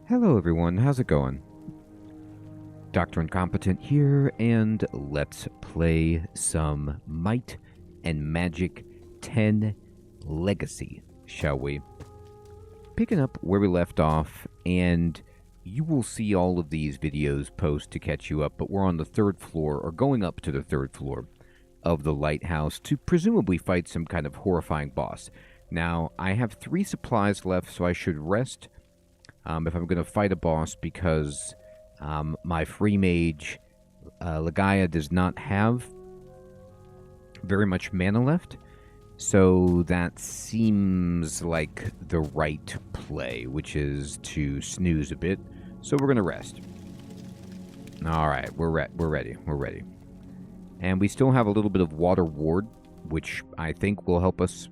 Hello everyone, how's it going? Dr. Incompetent here, and let's play some Might and Magic 10 Legacy, shall we? Picking up where we left off, and you will see all of these videos post to catch you up, but we're on the 3rd floor, or going up to the 3rd floor of the Lighthouse to presumably fight some kind of horrifying boss. Now, I have 3 supplies left, so I should rest if I'm going to fight a boss, because my free mage, Ligaya, does not have very much mana left. So that seems like the right play, which is to snooze a bit. So we're going to rest. Alright, we're ready. We're ready. And we still have a little bit of Water Ward, which I think will help us,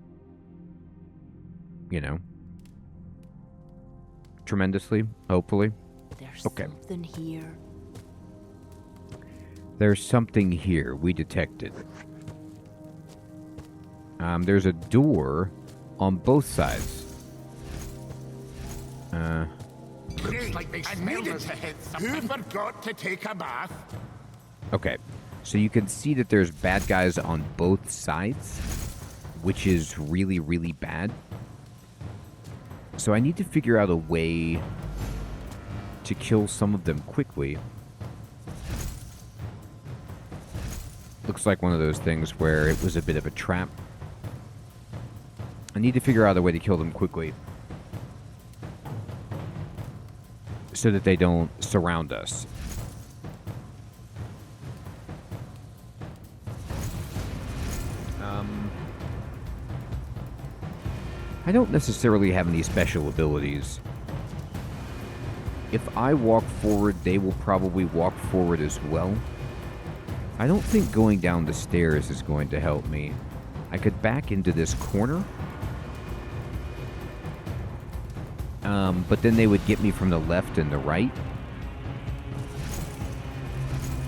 you know, tremendously, hopefully. There's something here. There's something here. We detected. There's a door on both sides. Looks like they smelled us. Who forgot to take a bath? Okay, so you can see that there's bad guys on both sides, which is really, really bad. So I need to figure out a way to kill some of them quickly. Looks like one of those things where it was a bit of a trap. I need to figure out a way to kill them quickly so that they don't surround us. I don't necessarily have any special abilities. If I walk forward, they will probably walk forward as well. I don't think going down the stairs is going to help me. I could back into this corner. But then they would get me from the left and the right.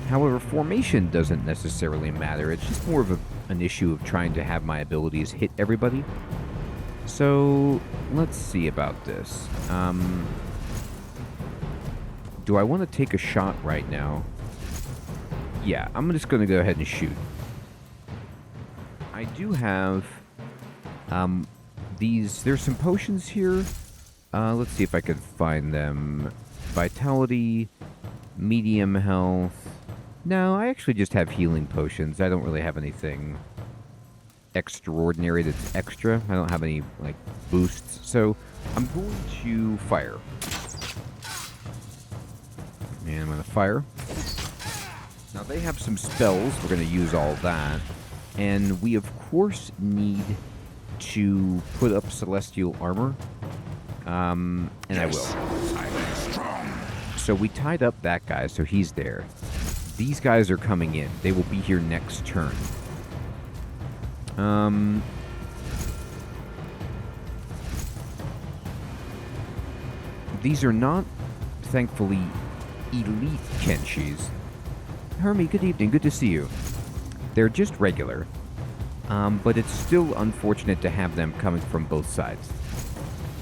However, formation doesn't necessarily matter. It's just more of an issue of trying to have my abilities hit everybody. So, let's see about this. Do I want to take a shot right now? Yeah, I'm just going to go ahead and shoot. I do have there's some potions here. Let's see if I can find them. Vitality, medium health. No, I actually just have healing potions. I don't really have anything extraordinary that's extra. I don't have any, like, boosts. So, I'm going to fire. And I'm going to fire. Now, they have some spells. We're going to use all that. And we, of course, need to put up celestial armor. And yes, I will. So we tied up that guy, so he's there. These guys are coming in. They will be here next turn. These are not, thankfully, elite Kenshis. Hermie, good evening. Good to see you. They're just regular. But it's still unfortunate to have them coming from both sides.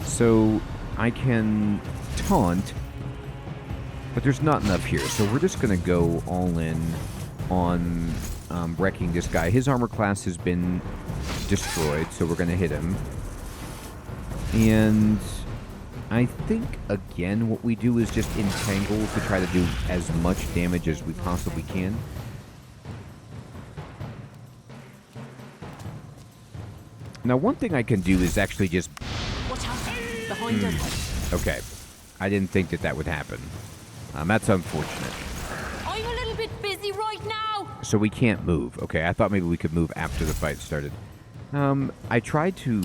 So I can taunt, but there's not enough here. So we're just going to go all in on wrecking this guy. His armor class has been destroyed, so we're going to hit him. And I think, again, what we do is just entangle to try to do as much damage as we possibly can. Now, one thing I can do is actually just... Watch out! Behind us. Okay. I didn't think that would happen. That's unfortunate. I'm a little bit busy right now. So we can't move. Okay, I thought maybe we could move after the fight started. I tried to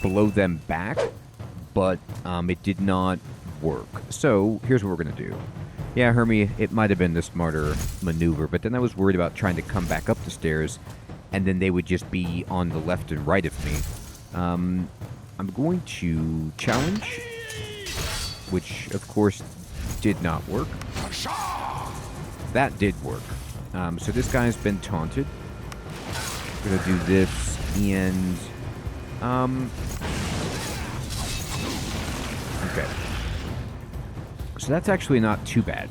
blow them back, but it did not work. So here's what we're going to do. Yeah, Hermie, it might have been the smarter maneuver, but then I was worried about trying to come back up the stairs, and then they would just be on the left and right of me. I'm going to challenge, which, of course, did not work. That did work. So this guy's been taunted. We're going to do this, and Okay. So that's actually not too bad.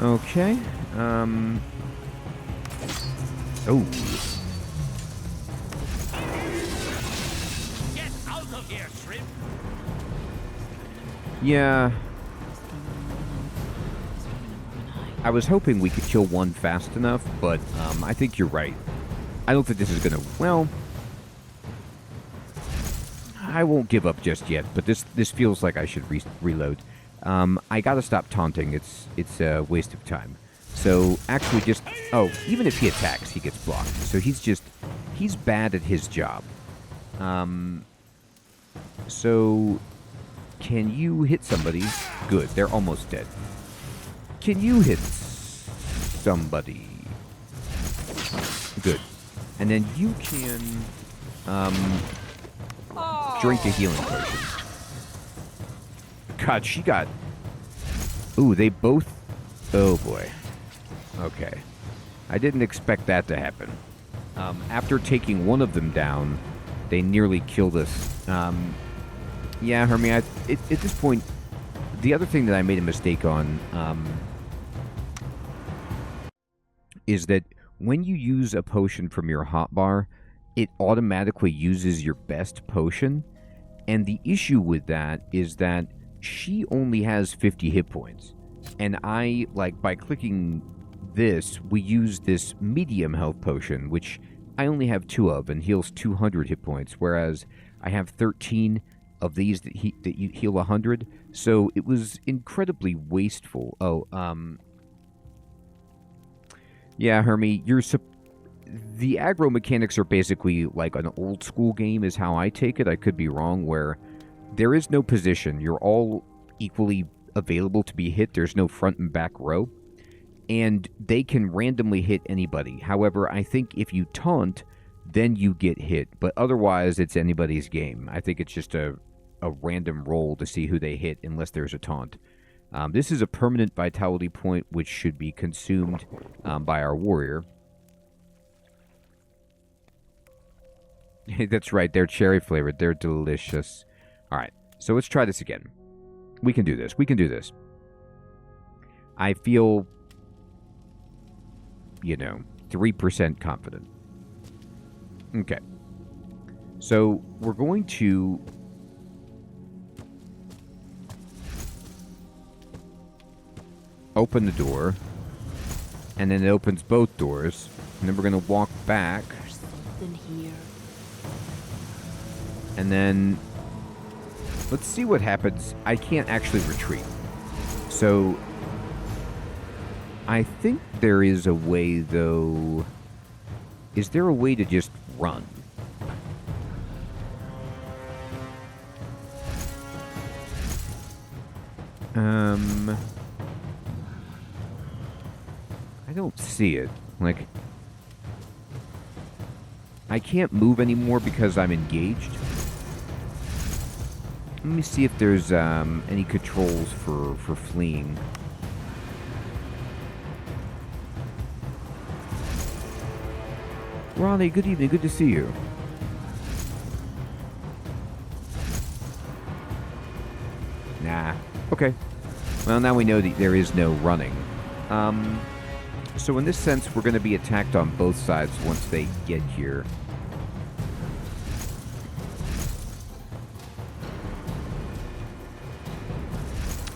Okay. Oh. Get out of here, shrimp! Yeah. I was hoping we could kill one fast enough, but I think you're right. I don't think this is gonna... Well... I won't give up just yet, but this feels like I should reload. I gotta stop taunting. It's a waste of time. So, actually just... Oh, even if he attacks, he gets blocked. So he's bad at his job. So... Can you hit somebody? Good, they're almost dead. Can you hit somebody? Good. And then you can... drink a healing potion. God, she got... Ooh, they both... Oh, boy. Okay. I didn't expect that to happen. After taking one of them down, they nearly killed us. Yeah, Hermie, at this point, the other thing that I made a mistake on is that when you use a potion from your hotbar, it automatically uses your best potion. And the issue with that is that she only has 50 hit points. And I, like, by clicking this, we use this medium health potion, which I only have 2 of and heals 200 hit points, whereas I have 13 of these that you heal 100. So it was incredibly wasteful. Oh, yeah, Hermie, the aggro mechanics are basically like an old school game is how I take it. I could be wrong, where there is no position. You're all equally available to be hit. There's no front and back row. And they can randomly hit anybody. However, I think if you taunt, then you get hit. But otherwise, it's anybody's game. I think it's just a random roll to see who they hit unless there's a taunt. This is a permanent vitality point, which should be consumed by our warrior. That's right, they're cherry flavored. They're delicious. Alright, so let's try this again. We can do this. We can do this. I feel, 3% confident. Okay. So, we're going to... open the door. And then it opens both doors. And then we're going to walk back. There's something here. And then... let's see what happens. I can't actually retreat. So... I think there is a way, though... Is there a way to just run? I don't see it. Like... I can't move anymore because I'm engaged. Let me see if there's any controls for fleeing. Ronnie, good evening. Good to see you. Nah. Okay. Well, now we know that there is no running. So in this sense, we're going to be attacked on both sides once they get here.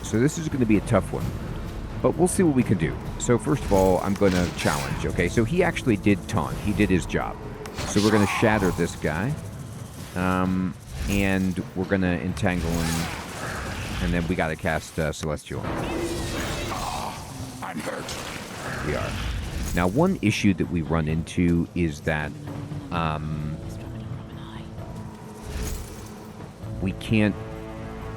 So this is going to be a tough one. But we'll see what we can do. So first of all, I'm going to challenge, okay? So he actually did taunt. He did his job. So we're going to shatter this guy. And we're going to entangle him. And then we got to cast Celestial. I'm hurt. We are. Now, one issue that we run into is that we can't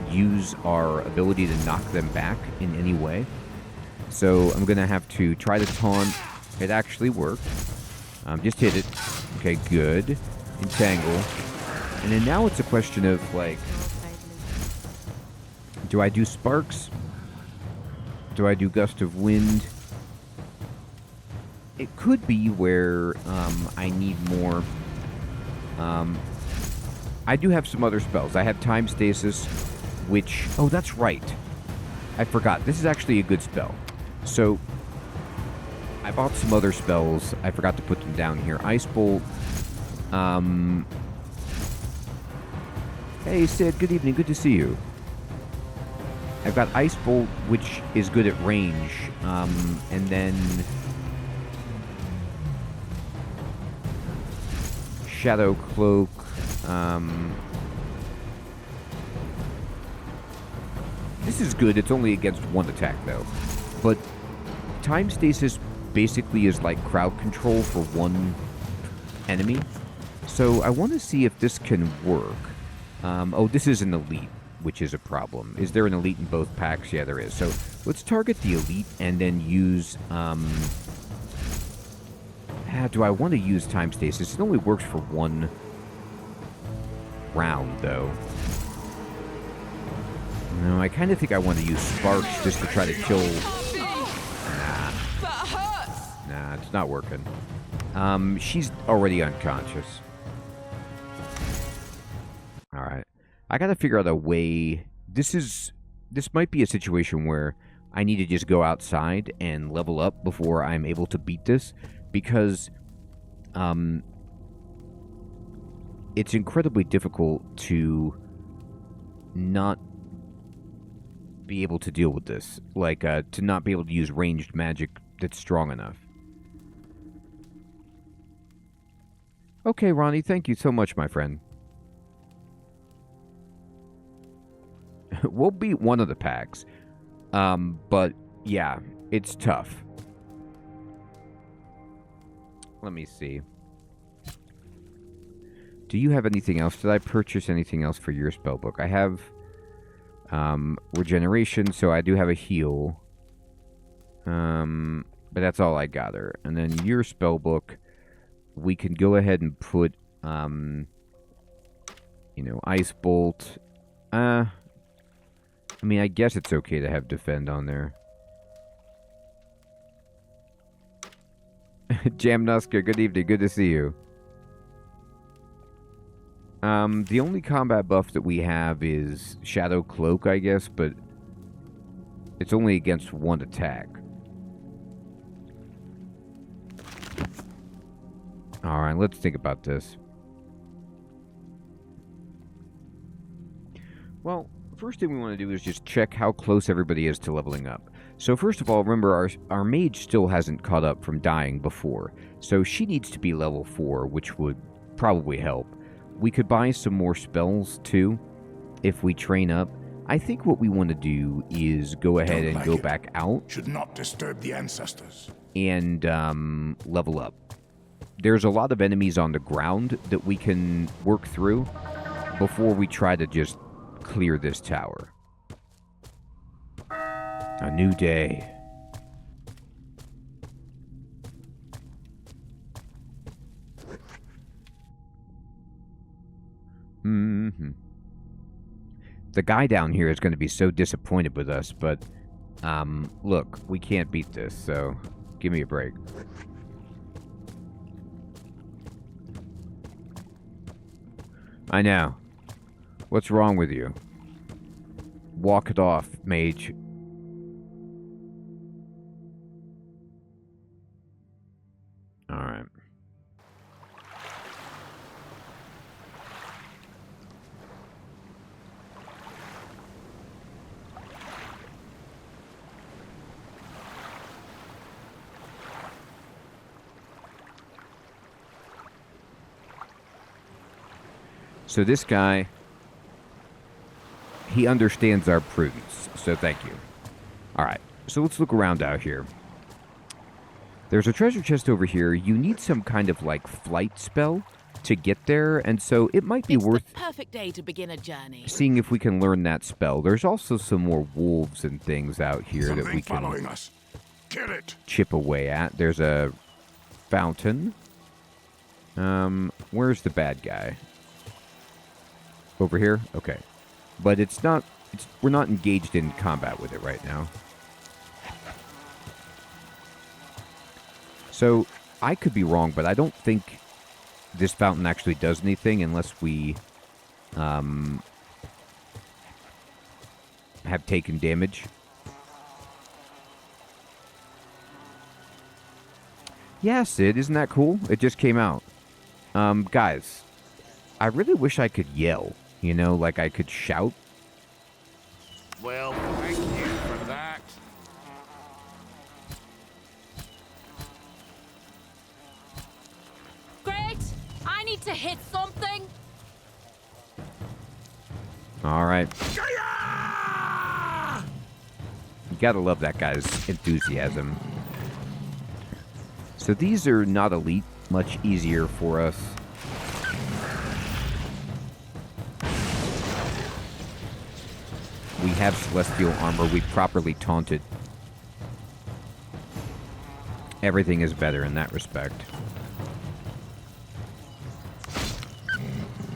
use our ability to knock them back in any way. So I'm going to have to try to taunt. It actually worked. Just hit it. Okay, good. Entangle. And then now it's a question of, like, do I do Sparks? Do I do Gust of Wind? it could be where I need more. I do have some other spells. I have Time Stasis, which... Oh, that's right. I forgot. This is actually a good spell. So, I bought some other spells. I forgot to put them down here. Ice Bolt. Hey, Sid. Good evening. Good to see you. I've got Ice Bolt, which is good at range. And then... Shadow Cloak. This is good. It's only against one attack, though. But Time Stasis basically is like crowd control for one enemy. So I want to see if this can work. Oh, this is an elite, which is a problem. Is there an elite in both packs? Yeah, there is. So let's target the elite and then use... do I want to use Time Stasis? It only works for one round, though. No, I kind of think I want to use Sparks just to try to kill... Nah, it's not working. She's already unconscious. Alright. I gotta figure out a way... This might be a situation where I need to just go outside and level up before I'm able to beat this, because it's incredibly difficult to not be able to deal with this. Like, to not be able to use ranged magic that's strong enough. Okay, Ronnie, thank you so much, my friend. We'll beat one of the packs. But, yeah, it's tough. Let me see. Do you have anything else? Did I purchase anything else for your spellbook? I have regeneration, so I do have a heal. But that's all I gather. And then your spellbook, we can go ahead and put, you know, Ice Bolt. I mean, I guess it's okay to have Defend on there. Jamnuska, good evening. Good to see you. The only combat buff that we have is Shadow Cloak, I guess, but it's only against one attack. Alright, let's think about this. Well, first thing we want to do is just check how close everybody is to leveling up. So first of all, remember our mage still hasn't caught up from dying before. So she needs to be level 4, which would probably help. We could buy some more spells too, if we train up. I think what we want to do is go ahead and go back out. Should not disturb the ancestors. And level up. There's a lot of enemies on the ground that we can work through before we try to just clear this tower. A new day. The guy down here is going to be so disappointed with us, but look, we can't beat this, so give me a break. I know. What's wrong with you? Walk it off, mage. Alright. So this guy, he understands our prudence, so thank you. Alright, so let's look around out here. There's a treasure chest over here. You need some kind of, like, flight spell to get there, and so it might be worth the perfect day to begin a journey. Seeing if we can learn that spell. There's also some more wolves and things out here Something that we can following us. Kill it. chip away at. There's a fountain. Where's the bad guy? Over here? Okay. But we're not engaged in combat with it right now. So, I could be wrong, but I don't think this fountain actually does anything unless we have taken damage. Yeah, Sid, isn't that cool? It just came out. Guys, I really wish I could yell, you know, like I could shout. Well, thank you for that. Great! I need to hit something! All right. You gotta love that guy's enthusiasm. So these are not elite, much easier for us. We have celestial armor. We properly taunted. Everything is better in that respect.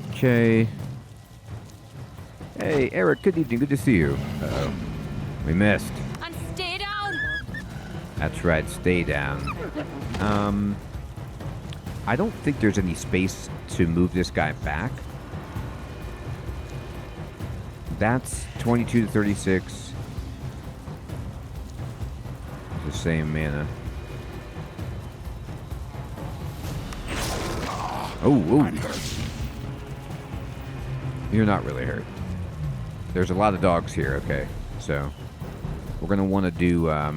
Okay. Hey, Eric, good evening. Good to see you. Uh-oh. We missed. And stay down! That's right, stay down. I don't think there's any space to move this guy back. That's 22 to 36. The same mana. Oh. You're not really hurt. There's a lot of dogs here, okay. So, we're going to want to do, well,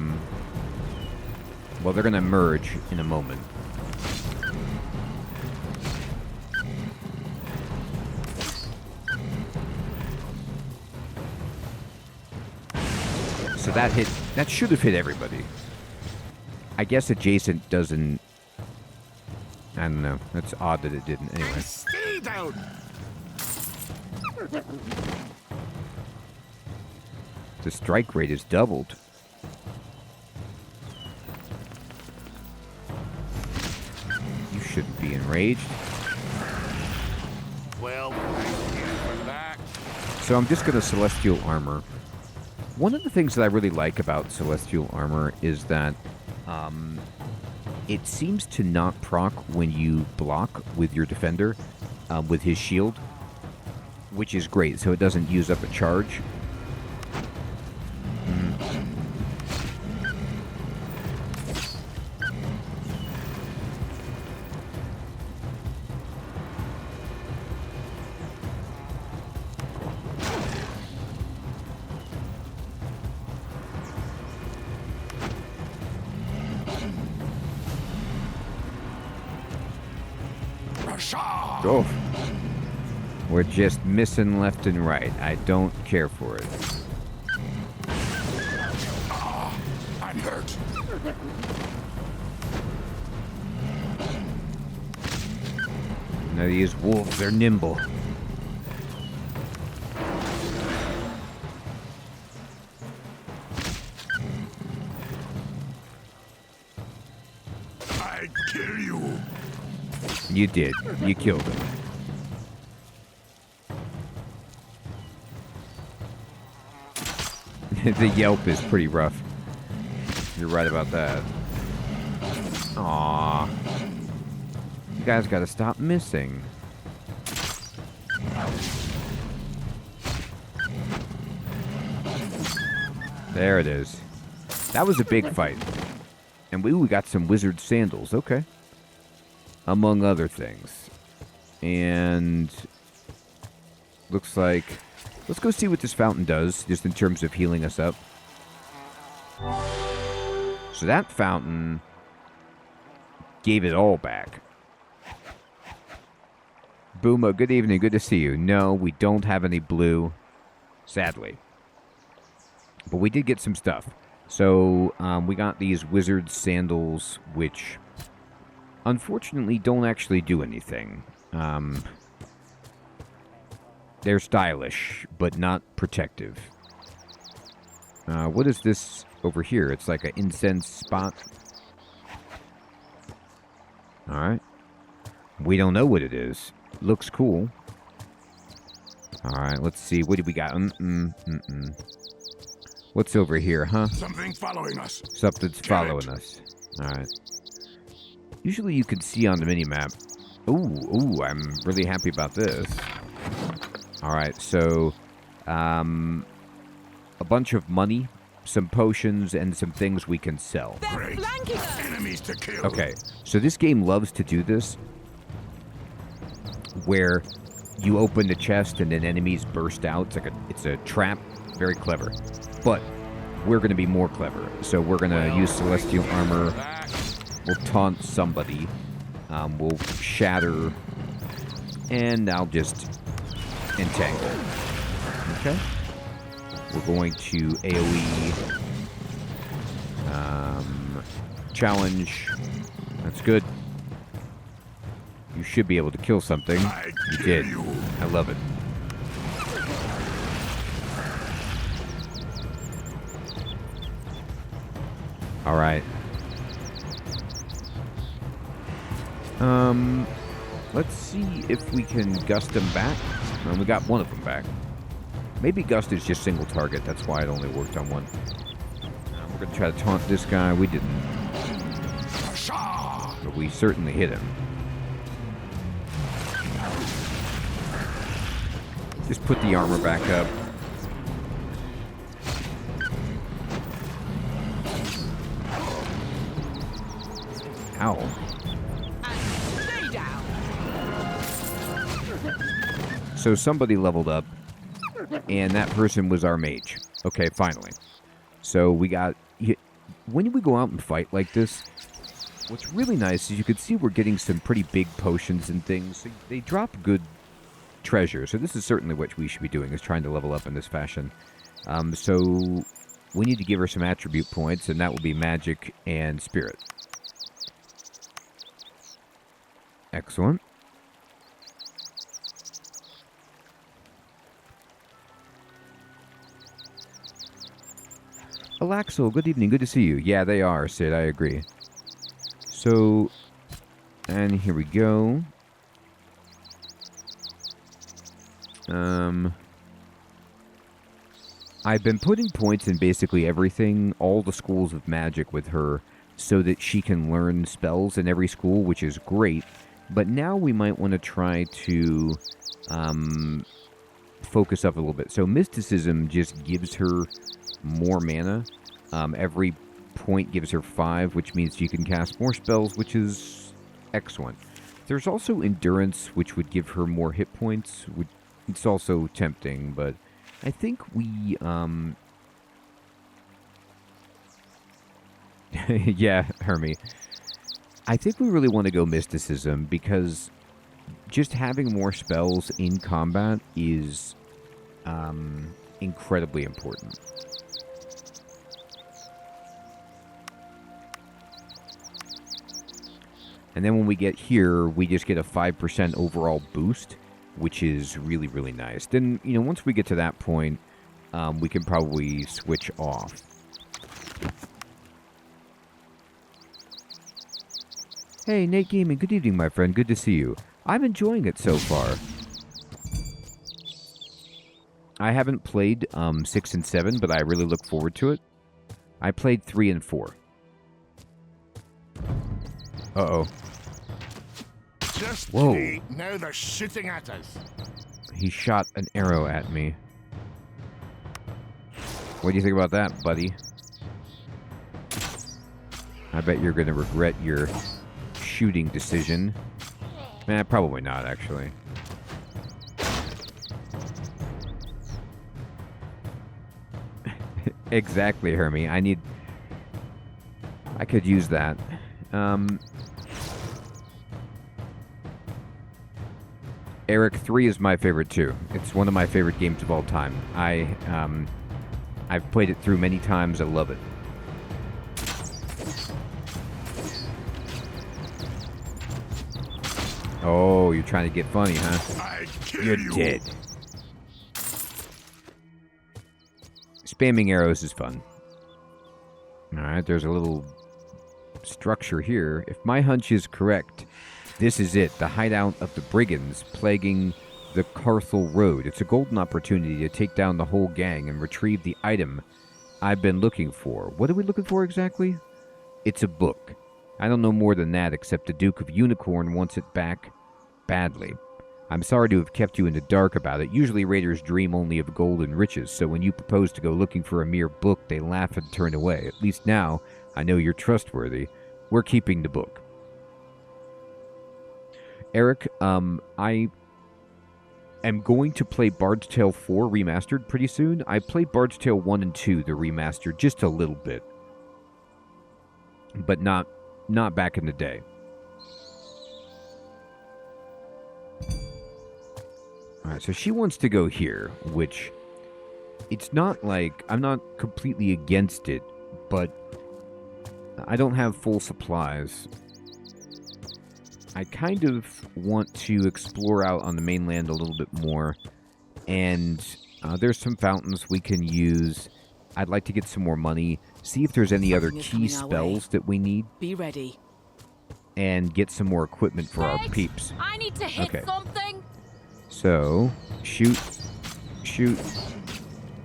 they're going to merge in a moment. So that hit, that should have hit everybody. I guess adjacent doesn't, I don't know. That's odd that it didn't anyway. Stay down. The strike rate is doubled. You shouldn't be enraged. Well, thank you for that. So I'm just going to Celestial Armor. One of the things that I really like about Celestial Armor is that it seems to not proc when you block with your defender with his shield, which is great, so it doesn't use up a charge. Oh. We're just missing left and right. I don't care for it. I'm hurt. Now these wolves are nimble. I'd kill you. You did. You killed him. The yelp is pretty rough. You're right about that. Aww. You guys gotta stop missing. There it is. That was a big fight. And we got some wizard sandals. Okay. Among other things. And looks like, let's go see what this fountain does, just in terms of healing us up. So that fountain gave it all back. Booma, good evening, good to see you. No, we don't have any blue, sadly. But we did get some stuff. So we got these wizard sandals, which unfortunately don't actually do anything. They're stylish, but not protective. What is this over here? It's like an incense spot. Alright. We don't know what it is. Looks cool. Alright, let's see. What do we got? What's over here, huh? Something following us. Something's following us. Alright. Usually you can see on the minimap. Ooh, I'm really happy about this. Alright, so a bunch of money, some potions, and some things we can sell. Great. Enemies to kill. Okay, so this game loves to do this, where you open the chest and then enemies burst out. It's a trap. Very clever. But we're going to be more clever. So we're going to use celestial armor. We'll taunt somebody. We'll shatter. And I'll just entangle. Okay. We're going to AoE. Challenge. That's good. You should be able to kill something. You did. I love it. Alright. Let's see if we can gust them back. Well, we got one of them back. Maybe gust is just single target. That's why it only worked on one. We're going to try to taunt this guy. We didn't. But we certainly hit him. Just put the armor back up. Ow. So somebody leveled up, and that person was our mage. Okay, finally. So we got... When we go out and fight like this, what's really nice is you can see we're getting some pretty big potions and things. So they drop good treasure. So this is certainly what we should be doing, is trying to level up in this fashion. So we need to give her some attribute points, and that will be magic and spirit. Excellent. Alaxel, good evening. Good to see you. Yeah, they are, Sid. I agree. So, and here we go. I've been putting points in basically everything, all the schools of magic with her, so that she can learn spells in every school, which is great. But now we might want to try to focus up a little bit. So mysticism just gives her more mana. Every point gives her 5, which means she can cast more spells, which is excellent. There's also endurance, which would give her more hit points. It's also tempting, but I think we... yeah, Hermie. I think we really want to go mysticism, because just having more spells in combat is incredibly important. And then when we get here, we just get a 5% overall boost, which is really, really nice. Then, you know, once we get to that point, we can probably switch off. Hey, Nate Gaming, good evening, my friend. Good to see you. I'm enjoying it so far. I haven't played 6 and 7, but I really look forward to it. I played 3 and 4. Uh-oh. Just whoa. wait. Now they're shooting at us. He shot an arrow at me. What do you think about that, buddy? I bet you're going to regret your shooting decision. Probably not, actually. Exactly, Hermie. I could use that. Eric, 3 is my favorite too. It's one of my favorite games of all time. I've played it through many times. I love it. Oh, you're trying to get funny, huh? You're dead. Spamming arrows is fun. Alright, there's a little structure here. If my hunch is correct, this is it. The hideout of the brigands plaguing the Carthel Road. It's a golden opportunity to take down the whole gang and retrieve the item I've been looking for. What are we looking for exactly? It's a book. I don't know more than that, except the Duke of Unicorn wants it back badly. I'm sorry to have kept you in the dark about it. Usually raiders dream only of gold and riches, so when you propose to go looking for a mere book, they laugh and turn away. At least now, I know you're trustworthy. We're keeping the book. Eric, I am going to play Bard's Tale 4 Remastered pretty soon. I played Bard's Tale 1 and 2, the remastered, just a little bit. But not back in the day. Alright, so she wants to go here, which it's not like I'm not completely against it, but I don't have full supplies. I kind of want to explore out on the mainland a little bit more, and there's some fountains we can use. I'd like to get some more money, see if there's any other key spells that we need. Be ready. And get some more equipment for our peeps. I need to hit something. So, shoot,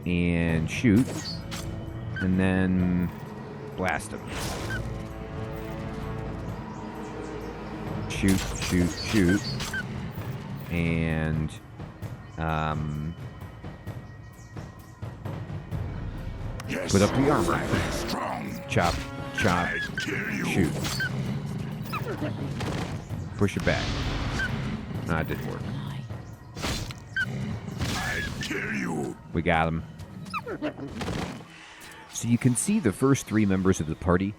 and shoot, and then blast them. Shoot, and put up the armor. Chop, shoot. Push it back. Nah, it didn't work. We got him. So you can see the first 3 members of the party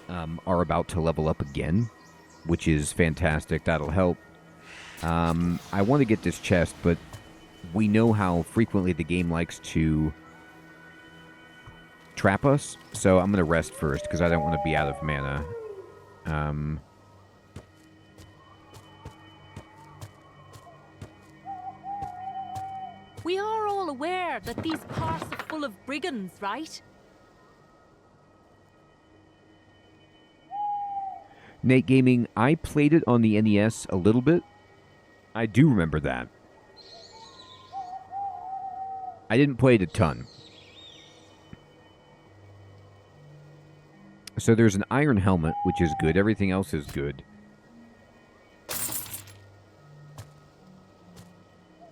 are about to level up again, which is fantastic. That'll help. I want to get this chest, but we know how frequently the game likes to trap us, so I'm going to rest first, because I don't want to be out of mana. We are all aware that these parts are full of brigands, right? Nate Gaming, I played it on the NES a little bit. I do remember that. I didn't play it a ton. So there's an iron helmet, which is good. Everything else is good.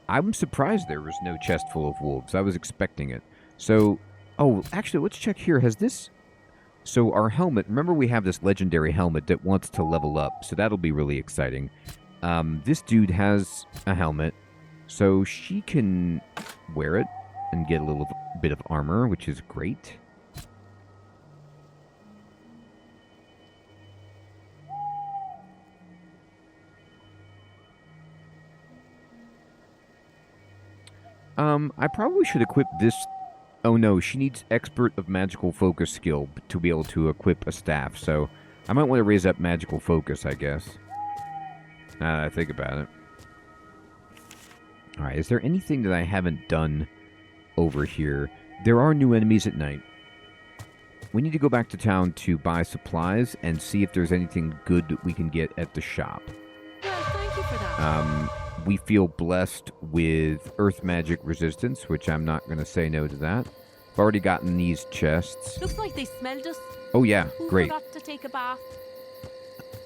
I'm surprised there was no chest full of wolves. I was expecting it. So, oh, actually, let's check here. Has this... So our helmet, remember we have this legendary helmet that wants to level up, so that'll be really exciting. This dude has a helmet, so she can wear it and get a little bit of armor, which is great. I probably should equip this... Oh no, she needs expert of magical focus skill to be able to equip a staff, so I might want to raise up magical focus, I guess. Now that I think about it. Alright, is there anything that I haven't done over here? There are new enemies at night. We need to go back to town to buy supplies and see if there's anything good that we can get at the shop. Well, thank you for that. We feel blessed with earth magic resistance, which I'm not going to say no to that. I've already gotten these chests. Looks like they smelled us. Oh yeah, Who great. forgot to take a bath?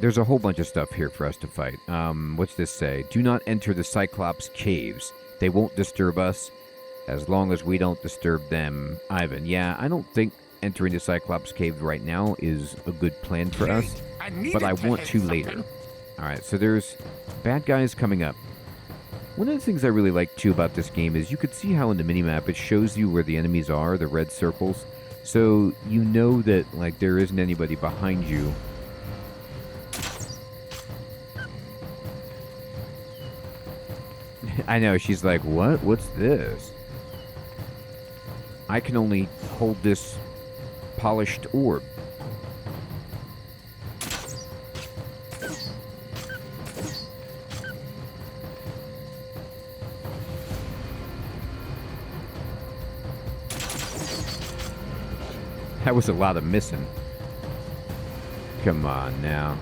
There's a whole bunch of stuff here for us to fight. What's this say? Do not enter the Cyclops caves. They won't disturb us as long as we don't disturb them. Ivan, yeah, I don't think entering the Cyclops cave right now is a good plan for us, but I want to later. Alright, so there's bad guys coming up. One of the things I really like, too, about this game is you could see how in the minimap it shows you where the enemies are, the red circles. So you know that, like, there isn't anybody behind you. I know, she's like, what? What's this? I can only hold this polished orb. That was a lot of missing. Come on now.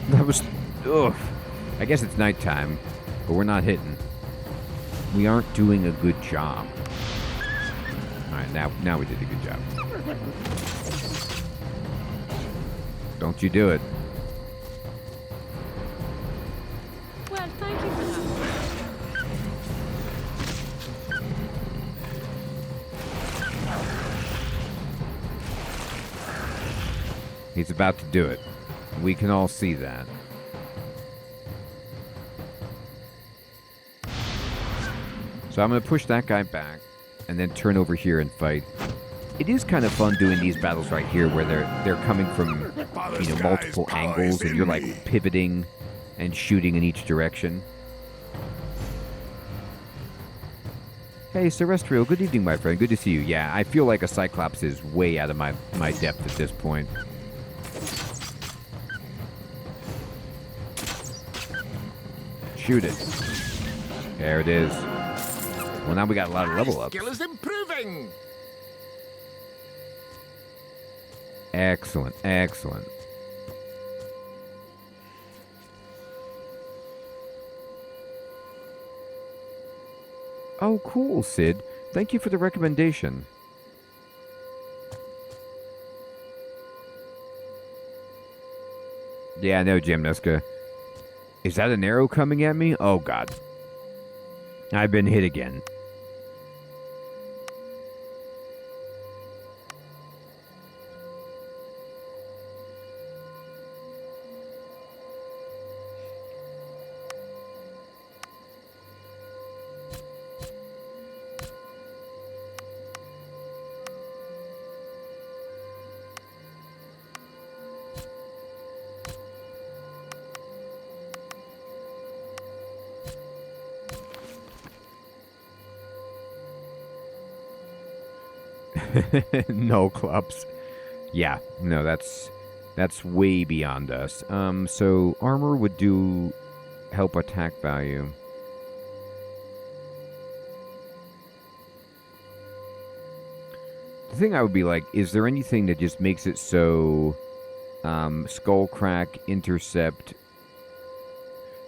That was... Ugh. I guess it's nighttime, but we're not hitting. We aren't doing a good job. Alright, now we did a good job. Don't you do it. Well, thank you for that. He's about to do it. We can all see that. So I'm going to push that guy back and then turn over here and fight. It is kind of fun doing these battles right here where they're coming from, multiple angles and you're like pivoting and shooting in each direction. Hey, Celestial, good evening, my friend. Good to see you. Yeah, I feel like a Cyclops is way out of my depth at this point. Shoot it. There it is. Well, now we got a lot of level ups. Skill is improving. Excellent, excellent. Oh, cool, Sid. Thank you for the recommendation. Yeah, no, Jamneska. Is that an arrow coming at me? Oh, God. I've been hit again. No clubs. Yeah, no, that's way beyond us. So armor would do help attack value. The thing I would be like, is there anything that just makes it so skull crack, intercept?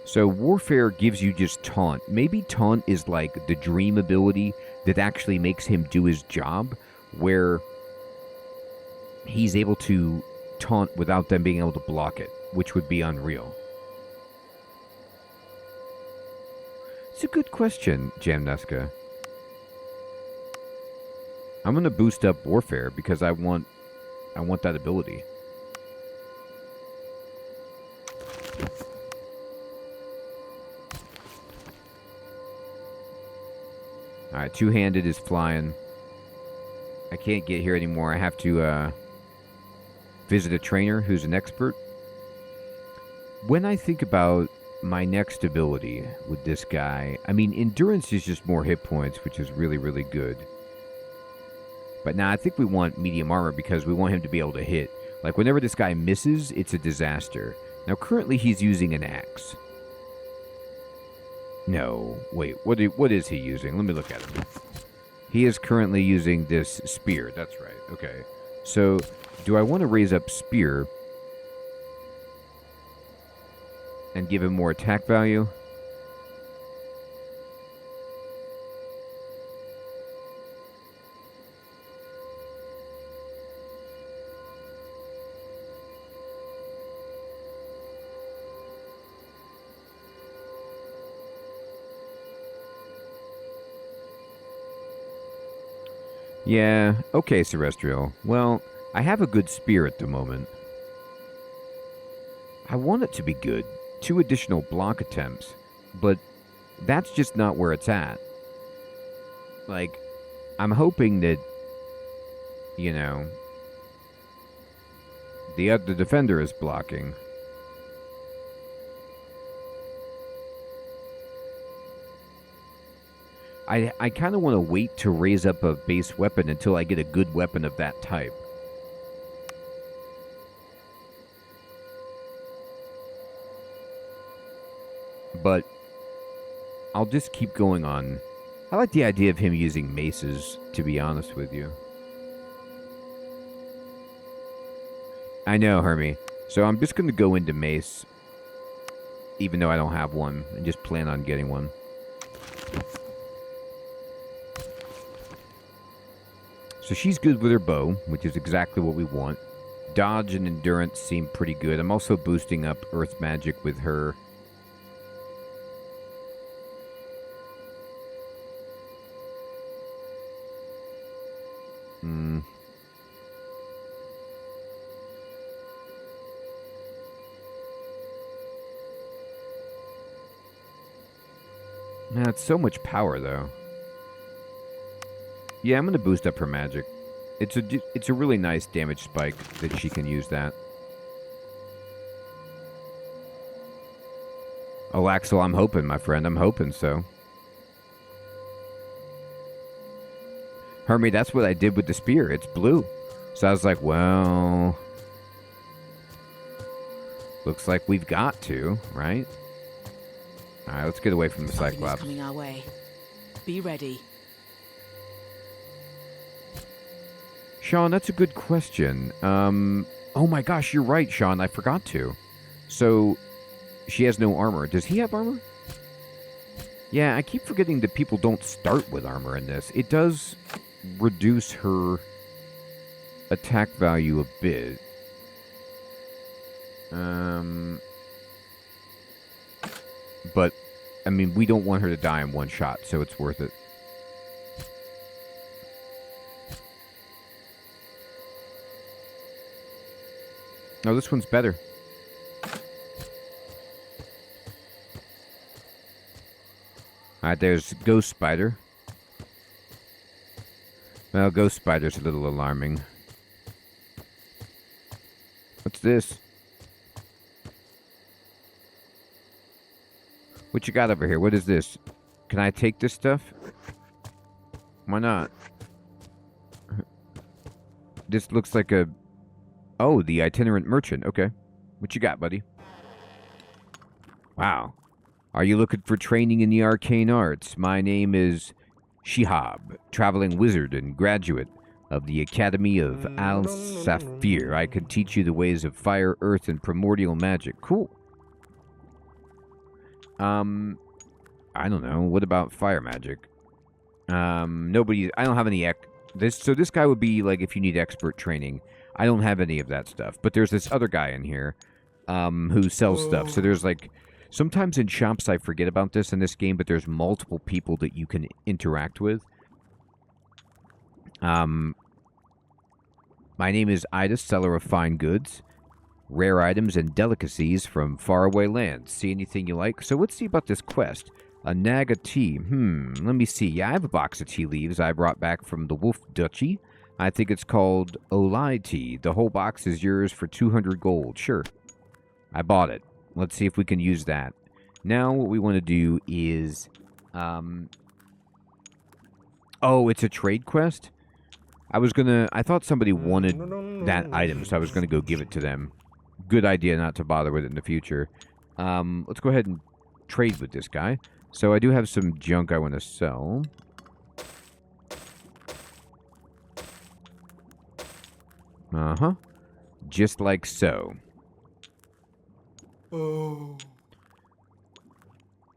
So warfare gives you just taunt. Maybe taunt is like the dream ability that actually makes him do his job, where he's able to taunt without them being able to block it, which would be unreal. It's a good question, Jamneska. I'm going to boost up warfare because I want that ability. Alright, two-handed is flying. I can't get here anymore. I have to visit a trainer who's an expert. When I think about my next ability with this guy, I mean, endurance is just more hit points, which is really, really good. But now I think we want medium armor because we want him to be able to hit. Like, whenever this guy misses, it's a disaster. Now, currently he's using an axe. No, wait, what is he using? Let me look at him. He is currently using this spear. That's right. Okay. So, do I want to raise up spear and give him more attack value? Yeah, okay, Celestial. Well, I have a good spear at the moment. I want it to be good. 2 additional block attempts. But that's just not where it's at. Like, I'm hoping that, the defender is blocking. I kind of want to wait to raise up a base weapon until I get a good weapon of that type. But I'll just keep going on. I like the idea of him using maces, to be honest with you. I know, Hermie. So I'm just going to go into mace, even though I don't have one, and just plan on getting one. So she's good with her bow, which is exactly what we want. Dodge and endurance seem pretty good. I'm also boosting up earth magic with her. Man, it's so much power, though. Yeah, I'm going to boost up her magic. It's a really nice damage spike that she can use that. Oh, Axel, I'm hoping, my friend. I'm hoping so. Hermie, that's what I did with the spear. It's blue. So I was like, well... looks like we've got to, right? Alright, let's get away from the Cyclops. Coming our way. Be ready. Sean, that's a good question. Oh my gosh, you're right, Sean. I forgot to. So, she has no armor. Does he have armor? Yeah, I keep forgetting that people don't start with armor in this. It does reduce her attack value a bit. But, I mean, we don't want her to die in one shot, so it's worth it. Oh, this one's better. Alright, there's Ghost Spider. Well, Ghost Spider's a little alarming. What's this? What you got over here? What is this? Can I take this stuff? Why not? This looks like a... Oh, the itinerant merchant. Okay. What you got, buddy? Wow. Are you looking for training in the arcane arts? My name is Shihab, traveling wizard and graduate of the Academy of Al-Safir. I can teach you the ways of fire, earth, and primordial magic. Cool. I don't know. What about fire magic? Nobody... I don't have any... So this guy would be, like, if you need expert training. I don't have any of that stuff. But there's this other guy in here who sells stuff. So there's, like... Sometimes in shops I forget about this in this game, but there's multiple people that you can interact with. My name is Ida, seller of fine goods, rare items, and delicacies from faraway lands. See anything you like? So let's see about this quest. A Naga tea. Let me see. Yeah, I have a box of tea leaves I brought back from the Wolf Duchy. I think it's called Olai tea. The whole box is yours for 200 gold. Sure. I bought it. Let's see if we can use that. Now what we want to do is... Oh, it's a trade quest? I thought somebody wanted that item, so I was gonna go give it to them. Good idea not to bother with it in the future. Let's go ahead and trade with this guy. So I do have some junk I want to sell. Uh-huh. Just like so. Oh.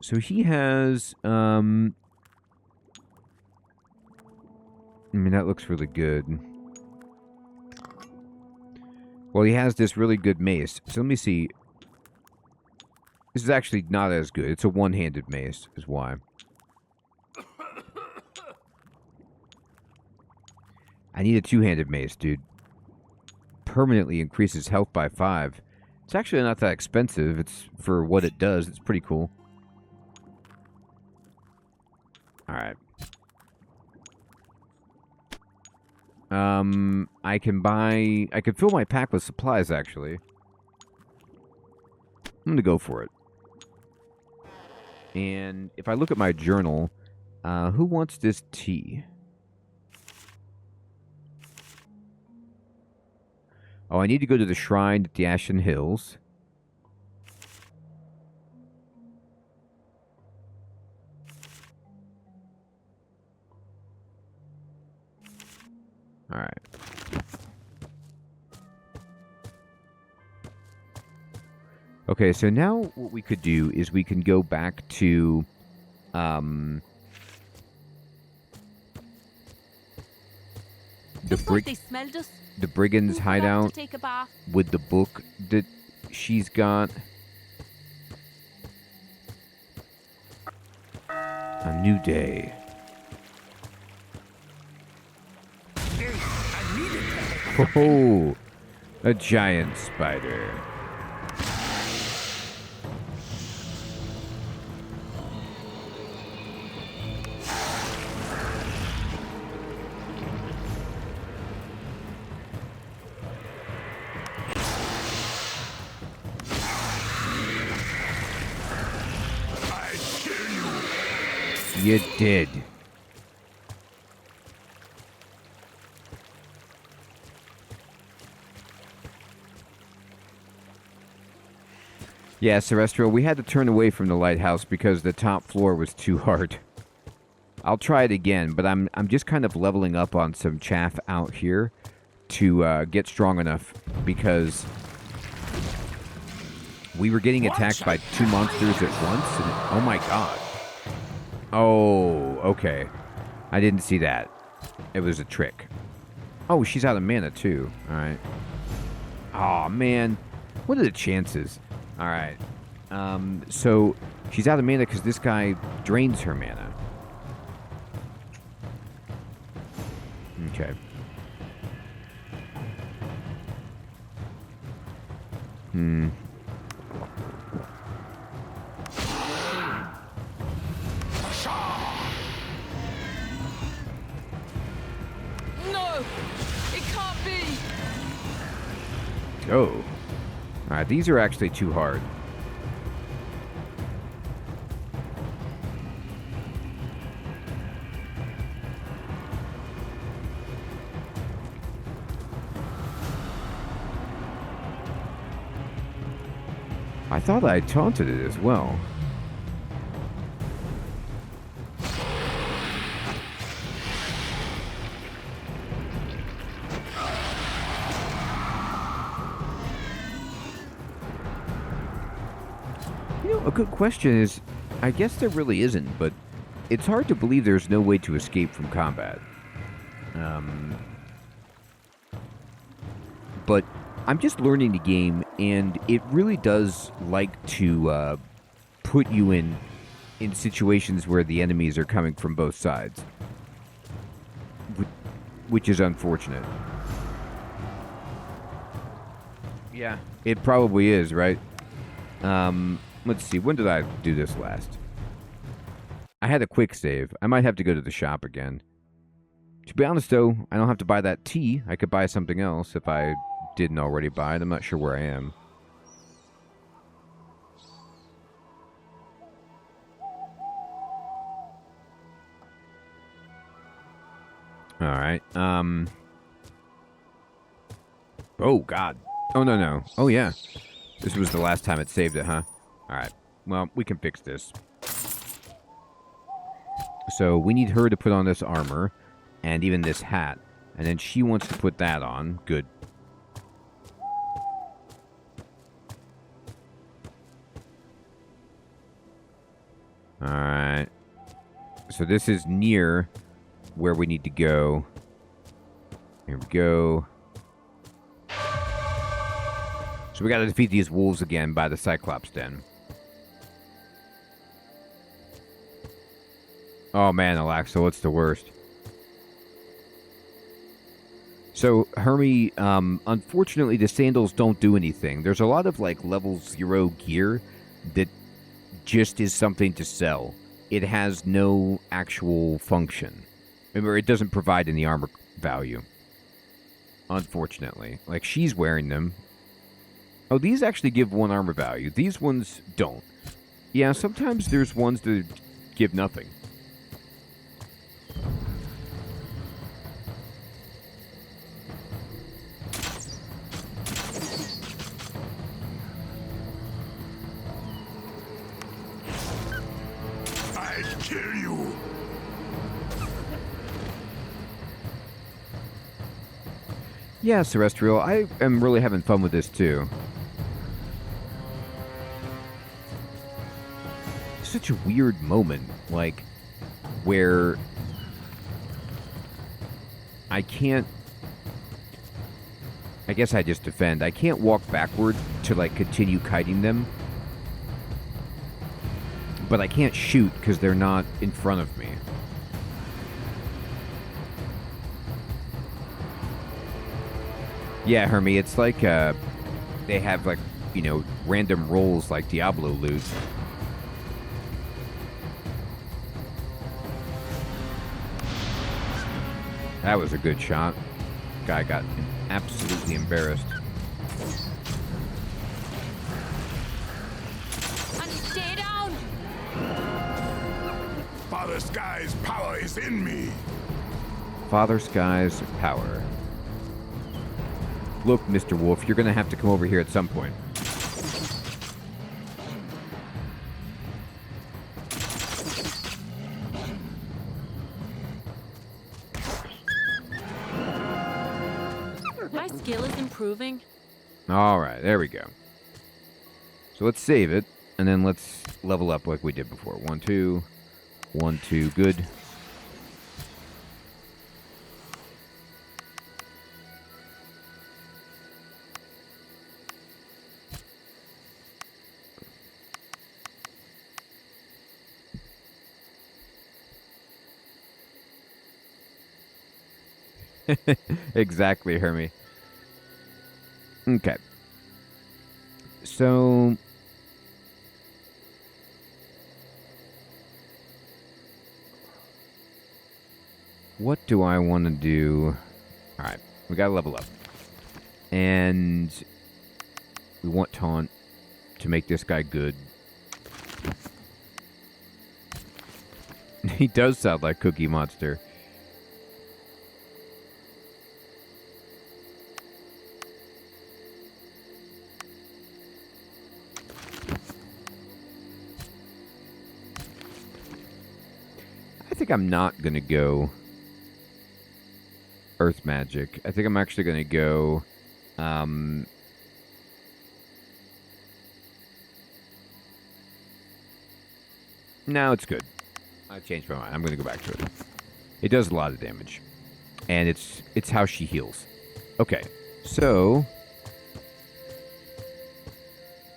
So he has, I mean, that looks really good. Well, he has this really good mace. So let me see. This is actually not as good. It's a one-handed mace, is why. I need a two-handed mace, dude. Permanently increases health by 5. It's actually not that expensive. It's for what it does. It's pretty cool. Alright. I can fill my pack with supplies, actually. I'm gonna go for it. And if I look at my journal, who wants this tea? Oh, I need to go to the shrine at the Ashen Hills. Alright. Okay, so now what we could do is we can go back to... Looks like they smelled us. the brigands Who forgot to hideout take a bath? with the book that she's got. A new day. I needed to. Oh, a giant spider. You did. Yeah, Celestial, we had to turn away from the lighthouse because the top floor was too hard. I'll try it again, but I'm just kind of leveling up on some chaff out here to get strong enough because we were getting attacked by 2 monsters at once, and oh my god. Oh, okay. I didn't see that. It was a trick. Oh, she's out of mana, too. Alright. Aw, man. What are the chances? Alright. So, she's out of mana because this guy drains her mana. Okay. No! It can't be! Oh. Alright, these are actually too hard. I thought I taunted it as well. You know, a good question is, I guess there really isn't, but it's hard to believe there's no way to escape from combat. But I'm just learning the game, and it really does like to put you in situations where the enemies are coming from both sides, which is unfortunate. Yeah, it probably is, right? Let's see, when did I do this last? I had a quick save. I might have to go to the shop again. To be honest, though, I don't have to buy that tea. I could buy something else if I didn't already buy it. I'm not sure where I am. Alright, oh, God. Oh, no. Oh, yeah. This was the last time it saved it, huh? Alright. Well, we can fix this. So, we need her to put on this armor, and even this hat. And then she wants to put that on. Good. Alright. So this is near where we need to go. Here we go. So we gotta defeat these wolves again by the Cyclops Den. Oh man, Alexa, what's the worst? So, Hermie, unfortunately the sandals don't do anything. There's a lot of, like, level 0 gear that just is something to sell. It has no actual function. Remember, it doesn't provide any armor value. Unfortunately. Like, she's wearing them. Oh, these actually give 1 armor value. These ones don't. Yeah, sometimes there's ones that give nothing. I'll kill you. Yeah, Celestial, I am really having fun with this too. Such a weird moment, like, where I can't I guess I just defend. I can't walk backward to, like, continue kiting them. But I can't shoot because they're not in front of me. Yeah, Hermie, it's like, they have, like, you know, random rolls like Diablo loot. That was a good shot. Guy got absolutely embarrassed. And stay down! Father Sky's power is in me. Father Sky's power. Look, Mr. Wolf, you're gonna have to come over here at some point. My skill is improving. Alright, there we go. So let's save it, and then let's level up like we did before. 1, 2. 1, 2, good. Exactly, Hermie. Okay. So... what do I want to do? Alright, we gotta level up. And... we want taunt to make this guy good. He does sound like Cookie Monster. I think I'm not gonna go Earth Magic. I think I'm actually gonna go no, it's good. I changed my mind. I'm gonna go back to it. It does a lot of damage. And it's how she heals. Okay, so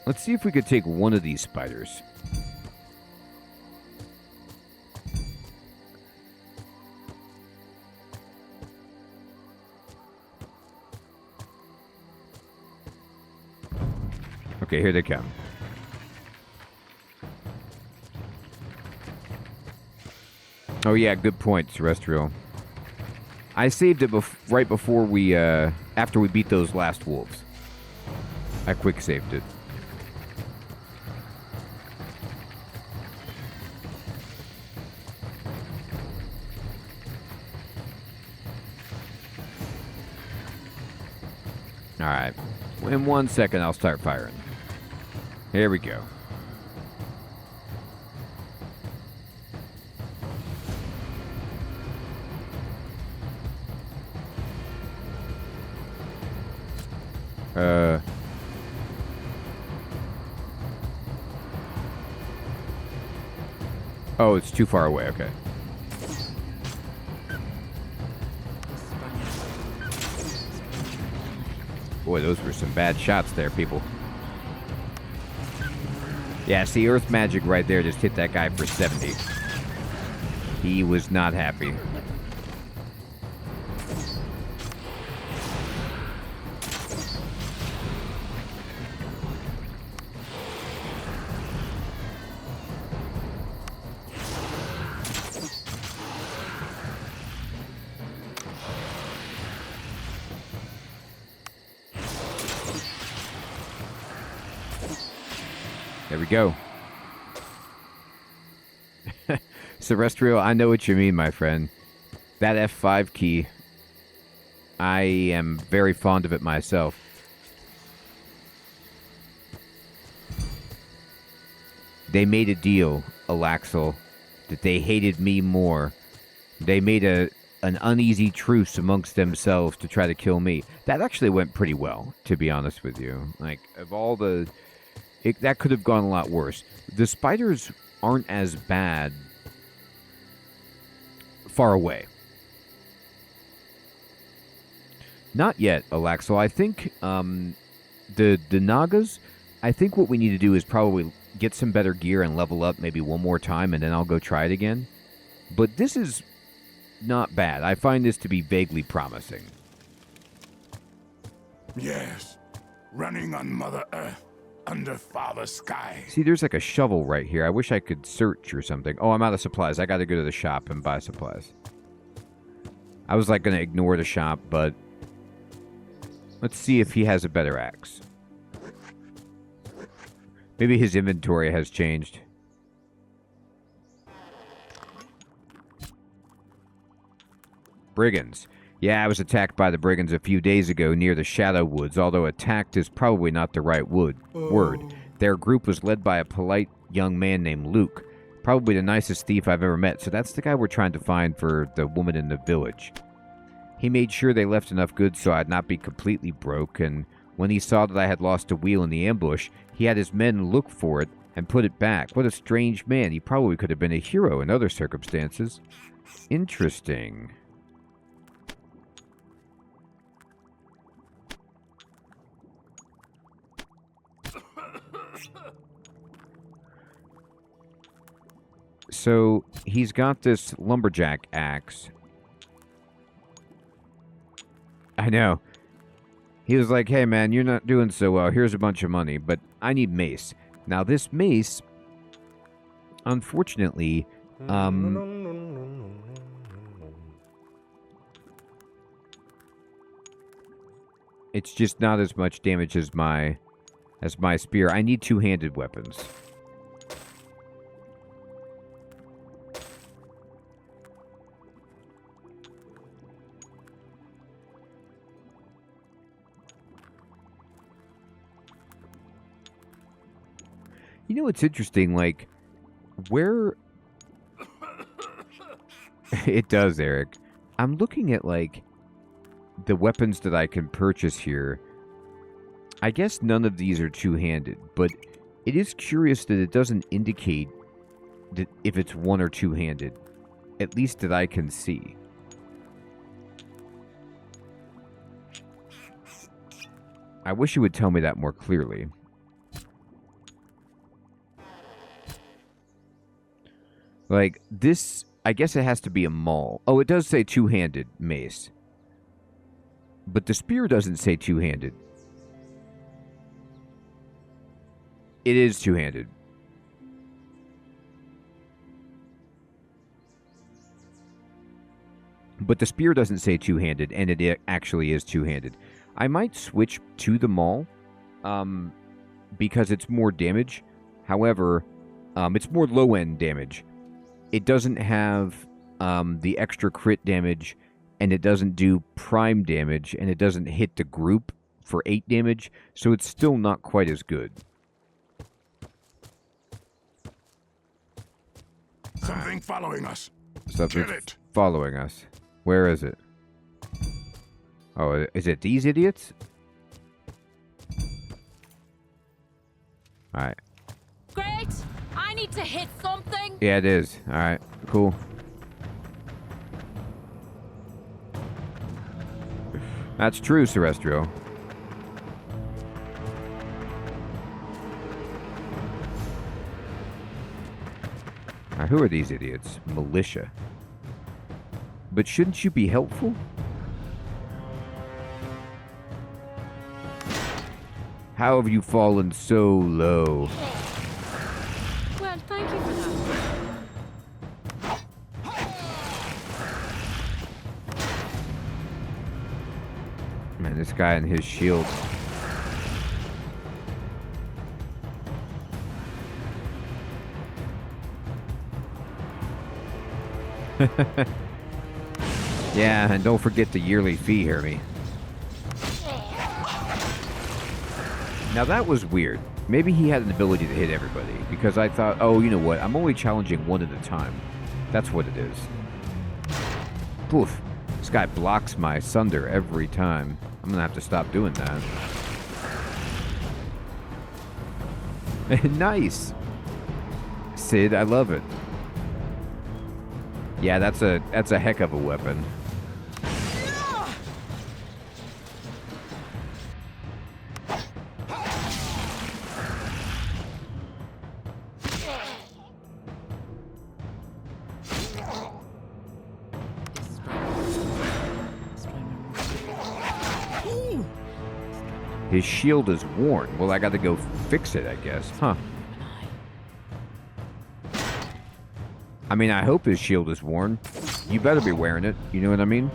let's see if we could take one of these spiders. Okay, here they come. Oh yeah, good point, Terrestrial. I saved it right before we, after we beat those last wolves. I quick saved it. Alright. In 1 second, I'll start firing. Here we go. Oh, it's too far away, okay. Boy, those were some bad shots there, people. Yeah, see, Earth Magic right there just hit that guy for 70. He was not happy. There we go. Terrestrial, I know what you mean, my friend. That F5 key, I am very fond of it myself. They made a deal, Alaxel, that they hated me more. They made an uneasy truce amongst themselves to try to kill me. That actually went pretty well, to be honest with you. Like, of all the... that could have gone a lot worse. The spiders aren't as bad far away. Not yet, Alaxel. I think the Nagas, I think what we need to do is probably get some better gear and level up maybe one more time, and then I'll go try it again. But this is not bad. I find this to be vaguely promising. Yes. Running on Mother Earth, under Father Sky. See, there's like a shovel right here. I wish I could search or something. Oh, I'm out of supplies. I gotta go to the shop and buy supplies. I was like gonna ignore the shop, but let's see if he has a better axe. Maybe his inventory has changed. Brigands. Yeah, I was attacked by the brigands a few days ago near the Shadow Woods, although attacked is probably not the right word. Their group was led by a polite young man named Luke, probably the nicest thief I've ever met, so that's the guy we're trying to find for the woman in the village. He made sure they left enough goods so I'd not be completely broke, and when he saw that I had lost a wheel in the ambush, he had his men look for it and put it back. What a strange man. He probably could have been a hero in other circumstances. Interesting. So, he's got this lumberjack axe. I know. He was like, hey man, you're not doing so well. Here's a bunch of money, but I need mace. Now this mace, unfortunately, it's just not as much damage as my spear. I need two-handed weapons. You know what's interesting? Like, where... It does, Eric. I'm looking at, like, the weapons that I can purchase here. I guess none of these are two-handed, but it is curious that it doesn't indicate that if it's one or two-handed. At least that I can see. I wish it would tell me that more clearly. Like, this, I guess it has to be a maul. Oh, it does say two-handed mace. But the spear doesn't say two-handed. It is two-handed. But the spear doesn't say two-handed, and it actually is two-handed. I might switch to the maul, because it's more damage. However, it's more low-end damage. It doesn't have the extra crit damage, and it doesn't do prime damage, and it doesn't hit the group for 8 damage, so it's still not quite as good. Something following us. Something's following us. Where is it? Oh, is it these idiots? Alright. Great! I need to hit something! Yeah, it is. Alright, cool. That's true, Celestial. Now, who are these idiots? Militia. But shouldn't you be helpful? How have you fallen so low? Well, thank you for that. Man, this guy and his shield. Yeah, and don't forget the yearly fee, Hermie. Now that was weird. Maybe he had an ability to hit everybody, because I thought, oh, you know what, I'm only challenging one at a time. That's what it is. Poof. This guy blocks my sunder every time. I'm gonna have to stop doing that. Nice! Sid, I love it. Yeah, that's a heck of a weapon. His shield is worn. Well, I got to go fix it, I guess. Huh. I mean, I hope his shield is worn. You better be wearing it. You know what I mean?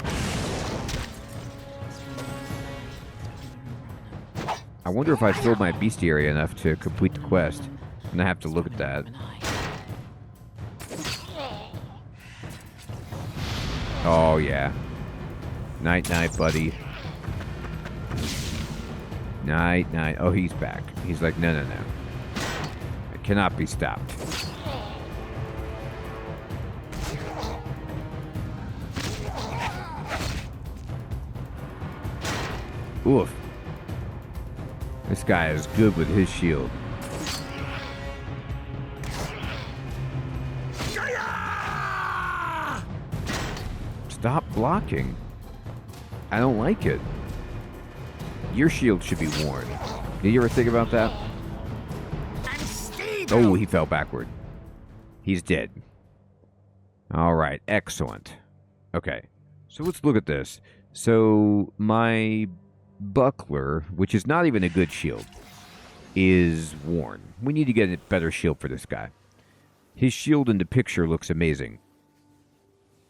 I wonder if I filled my bestiary enough to complete the quest. And I have to look at that. Oh, yeah. Night, night, buddy. Night, night. Oh, he's back. He's like, no, no, no. It cannot be stopped. Oof. This guy is good with his shield. Stop blocking. I don't like it. Your shield should be worn. Did you ever think about that? Oh, he fell backward. He's dead. All right, excellent. Okay, so let's look at this. So my buckler, which is not even a good shield, is worn. We need to get a better shield for this guy. His shield in the picture looks amazing.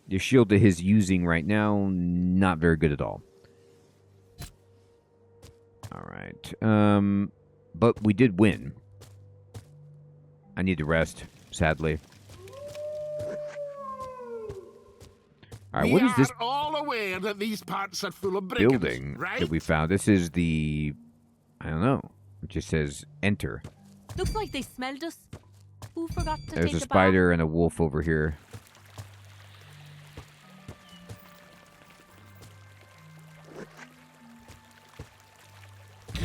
The shield that he's using right now, not very good at all. All right. But we did win. I need to rest, sadly. All right, what is this all aware that these parts are full of brigands, building right? that we found? This is the... I don't know. It just says enter. Looks like they smelled us. Who forgot to There's take a bath? spider and a wolf over here.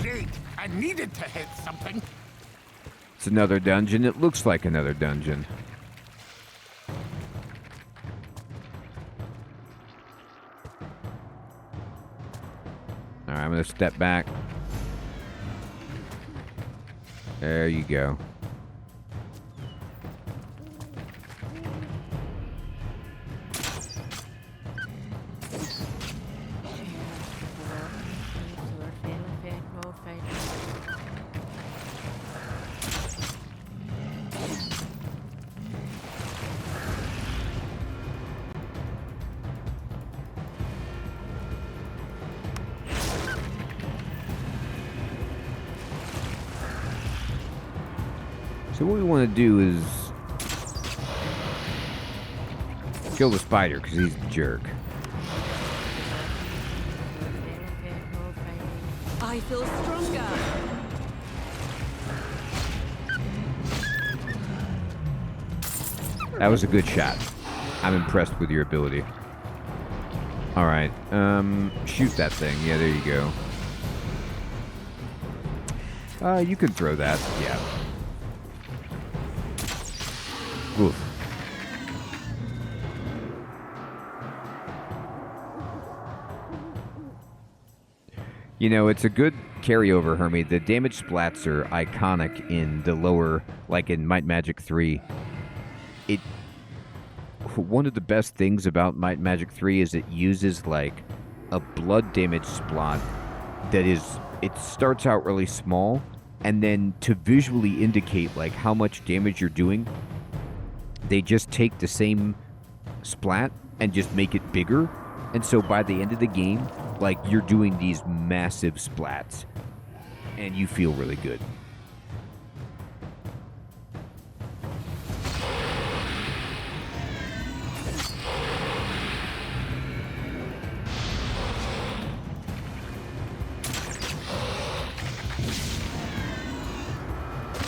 Great. I needed to hit something. It's another dungeon. It looks like another dungeon. All right, I'm going to step back. There you go. So what we want to do is kill the spider because he's the jerk. I feel stronger. That was a good shot. I'm impressed with your ability. All right, shoot that thing. Yeah, there you go. You can throw that. Yeah. Oof. You know, it's a good carryover, Hermie. The damage splats are iconic in the lower, like in Might Magic 3. One of the best things about Might Magic 3 is it uses, like, a blood damage splat that is, it starts out really small, and then to visually indicate, like, how much damage you're doing, they just take the same splat and just make it bigger. And so by the end of the game, like, you're doing these massive splats. And you feel really good.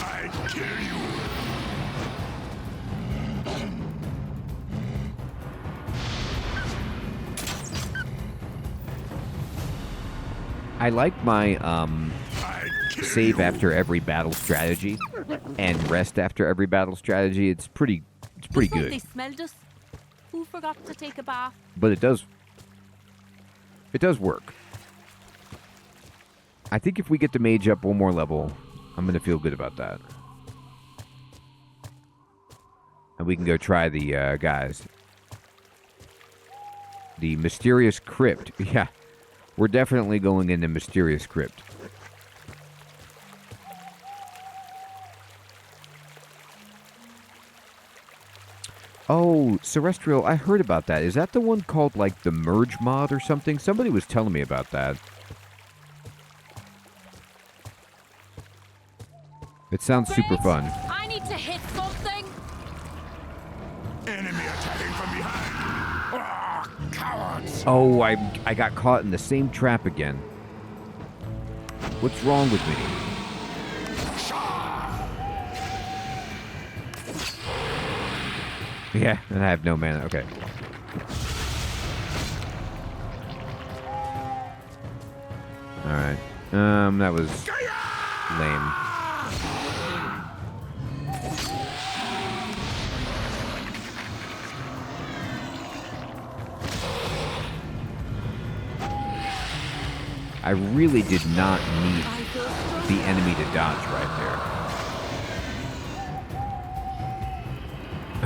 I kill you. I like my save after every battle strategy and rest after every battle strategy. It's pretty Looks like good. they smelled us. Who forgot to take a bath? But it does work. I think if we get the mage up one more level, I'm going to feel good about that. And we can go try the guys. The mysterious crypt. Yeah. We're definitely going in the mysterious crypt. Oh, Celestial, I heard about that. Is that the one called, like, the Merge mod or something? Somebody was telling me about that. It sounds super fun. I need to hit something. Enemy attacking from behind. Ah, cowards! Oh, I got caught in the same trap again. What's wrong with me? Yeah, and I have no mana. Okay. Alright. That was lame. I really did not need the enemy to dodge right there.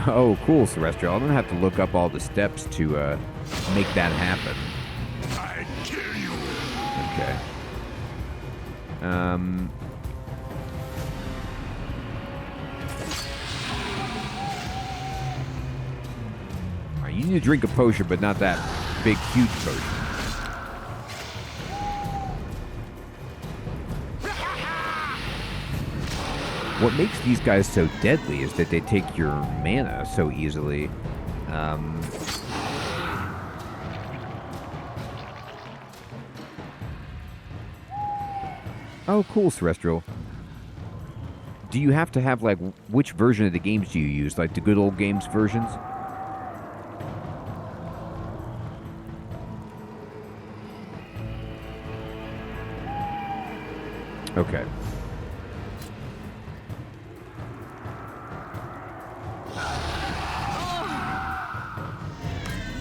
Oh, cool, Celestial. I'm gonna have to look up all the steps to make that happen. I kill you. Okay. Alright, you need to drink a potion, but not that big, huge potion. What makes these guys so deadly is that they take your mana so easily. Oh, cool, Celestial. Do you have to have, like, which version of the games do you use? Like, the good old games versions? Okay.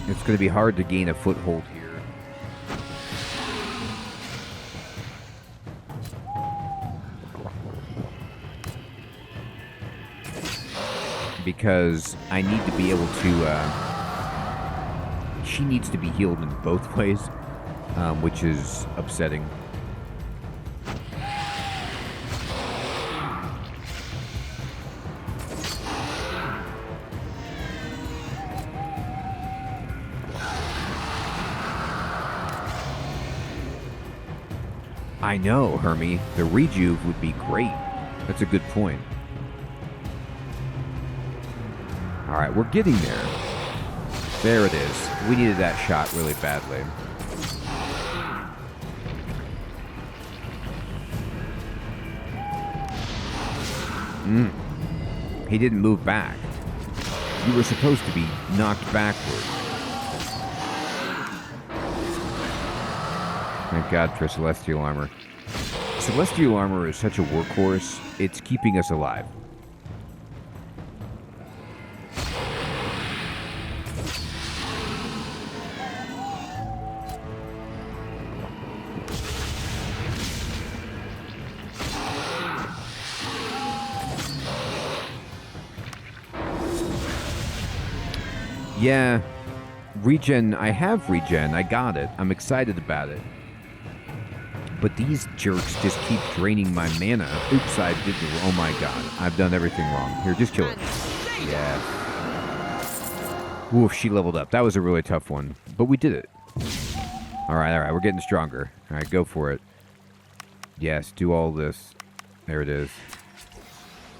It's going to be hard to gain a foothold here. Because I need to be able to, she needs to be healed in both ways, which is upsetting. I know, Hermie. The rejuve would be great. That's a good point. Alright, we're getting there. There it is. We needed that shot really badly. He didn't move back. You were supposed to be knocked backward. Thank God for Celestial Armor. Celestial Armor is such a workhorse, it's keeping us alive. Yeah, regen, I have regen, I got it. I'm excited about it. But these jerks just keep draining my mana. Oops, I did the, oh my god, I've done everything wrong. Here, just kill it. Yeah. Oof, she leveled up. That was a really tough one, but we did it. Alright, we're getting stronger. Alright, go for it. Yes, do all this. There it is.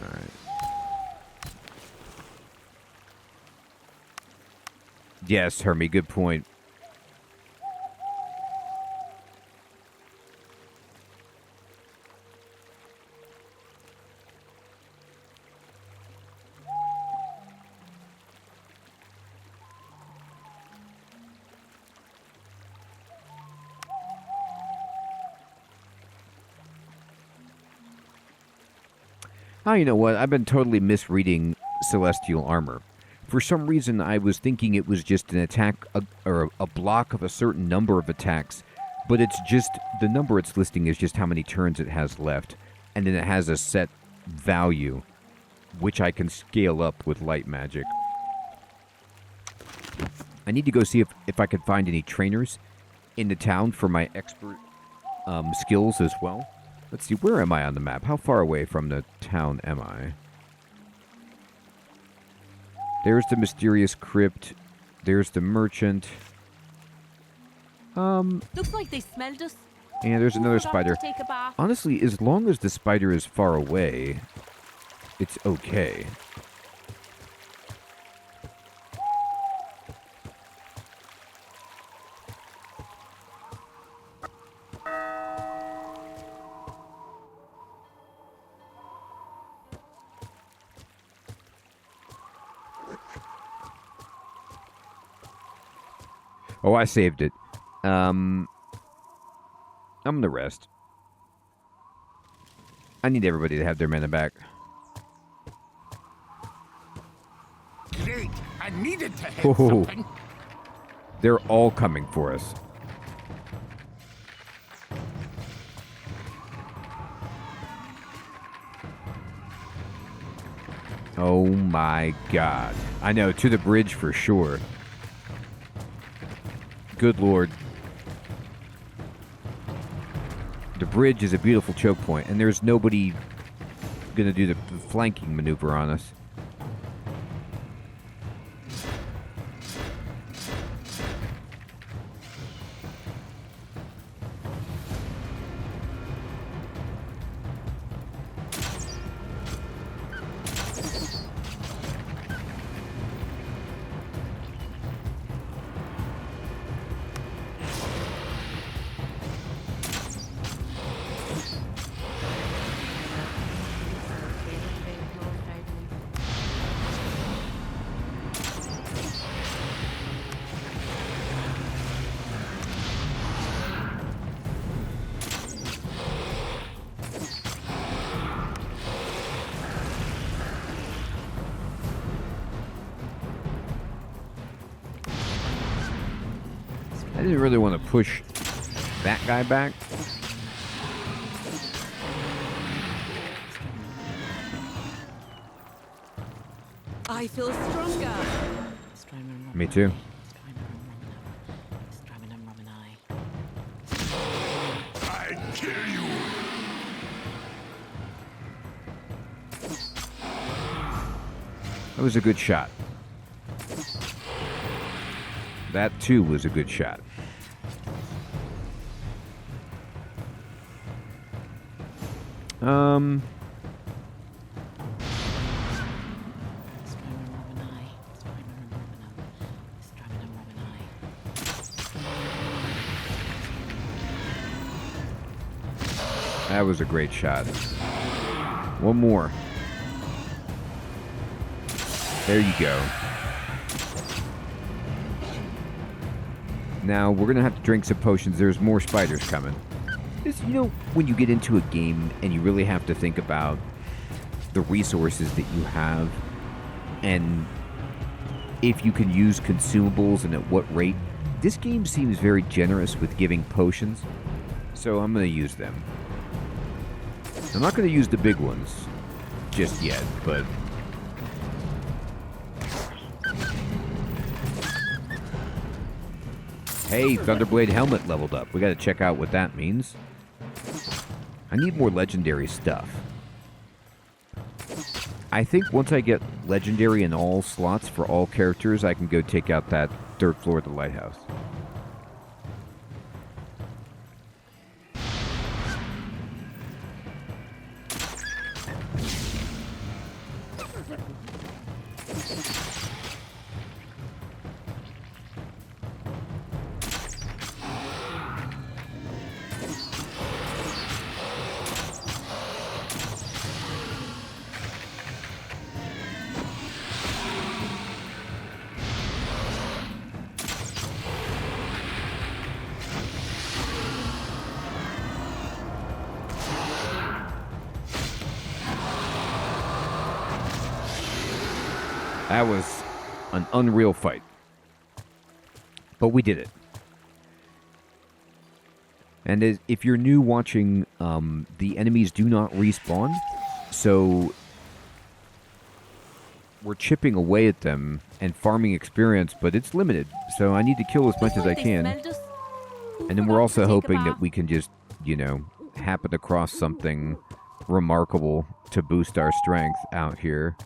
Alright. Yes, Hermie, good point. Oh, you know what? I've been totally misreading Celestial Armor. For some reason, I was thinking it was just an attack, or a block of a certain number of attacks, but it's just, the number it's listing is just how many turns it has left, and then it has a set value, which I can scale up with light magic. I need to go see if I could find any trainers in the town for my expert skills as well. Let's see, where am I on the map? How far away from the town am I? There's the mysterious crypt. There's the merchant. Looks like they smelled us. And there's another Forgot spider. to take a bath. Honestly, as long as the spider is far away, it's okay. Oh, I saved it. I'm gonna rest. I need everybody to have their mana back. Great. I needed to hit Oh. something. They're all coming for us. Oh my god. I know, to the bridge for sure. Good lord. The bridge is a beautiful choke point, and there's nobody gonna do the flanking maneuver on us. I didn't really want to push that guy back. I feel stronger. Me too. I kill you. That was a good shot. That too was a good shot. That was a great shot. One more. There you go. Now, we're going to have to drink some potions. There's more spiders coming. It's, you know, when you get into a game and you really have to think about the resources that you have and if you can use consumables and at what rate. This game seems very generous with giving potions, so I'm going to use them. I'm not going to use the big ones just yet, but... Hey, Thunderblade helmet leveled up. We got to check out what that means. I need more legendary stuff. I think once I get legendary in all slots for all characters, I can go take out that third floor of the lighthouse. That was an unreal fight. But we did it. And if you're new watching, the enemies do not respawn. So we're chipping away at them and farming experience, but it's limited. So I need to kill as much as I can. And then we're also hoping that we can just, you know, happen across something remarkable to boost our strength out here.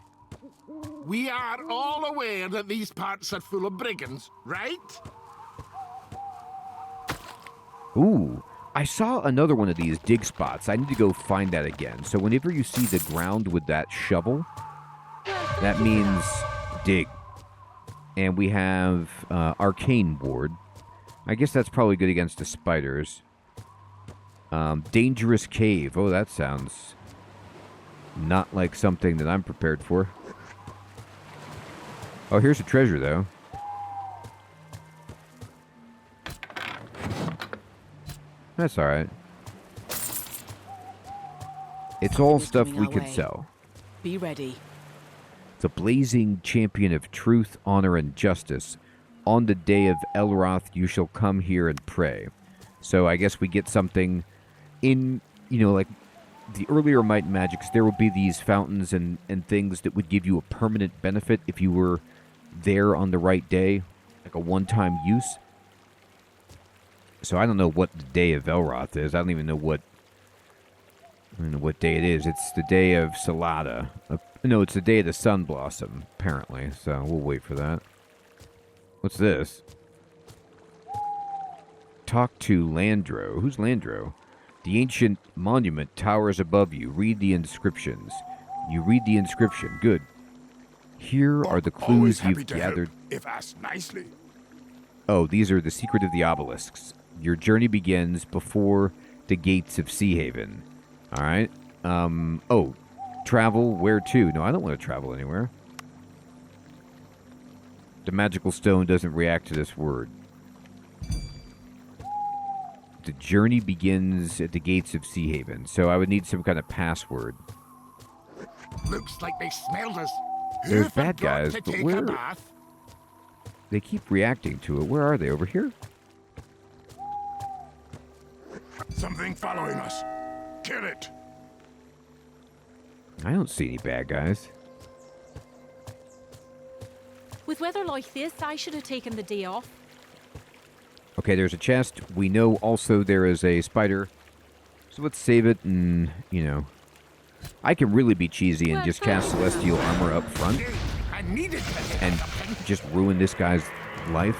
We are all aware that these parts are full of brigands, right? Ooh, I saw another one of these dig spots. I need to go find that again. So whenever you see the ground with that shovel, that means dig. And we have arcane ward. I guess that's probably good against the spiders. Dangerous cave. Oh, that sounds not like something that I'm prepared for. Oh, here's a treasure, though. That's alright. It's all stuff we could sell. Be ready. The blazing champion of truth, honor, and justice. On the day of Elroth, you shall come here and pray. So I guess we get something in, like the earlier Might and Magics, there would be these fountains and things that would give you a permanent benefit if you were there on the right day, like a one-time use. So I don't know what the day of Elroth is. I don't even know what day it is. It's the day of Salada. No, it's the day of the Sun Blossom, apparently. So we'll wait for that. What's this? Talk to Landro. Who's Landro? The ancient monument towers above you. Read the inscriptions. You read the inscription. Good. Here are the clues you've gathered. If asked nicely. Oh, these are the secret of the obelisks. Your journey begins before the gates of Sea Haven. All right. Oh, travel where to? No, I don't want to travel anywhere. The magical stone doesn't react to this word. The journey begins at the gates of Sea Haven, so I would need some kind of password. Looks like they smelled us. There's Who bad forgot guys, to but take where? a bath? They keep reacting to it. Where are they? Over here? Something following us. Kill it. I don't see any bad guys. With weather like this, I should have taken the day off. Okay, there's a chest. We know also there is a spider. So let's save it and, I can really be cheesy and just cast Celestial Armor up front I needed to and just ruin this guy's life.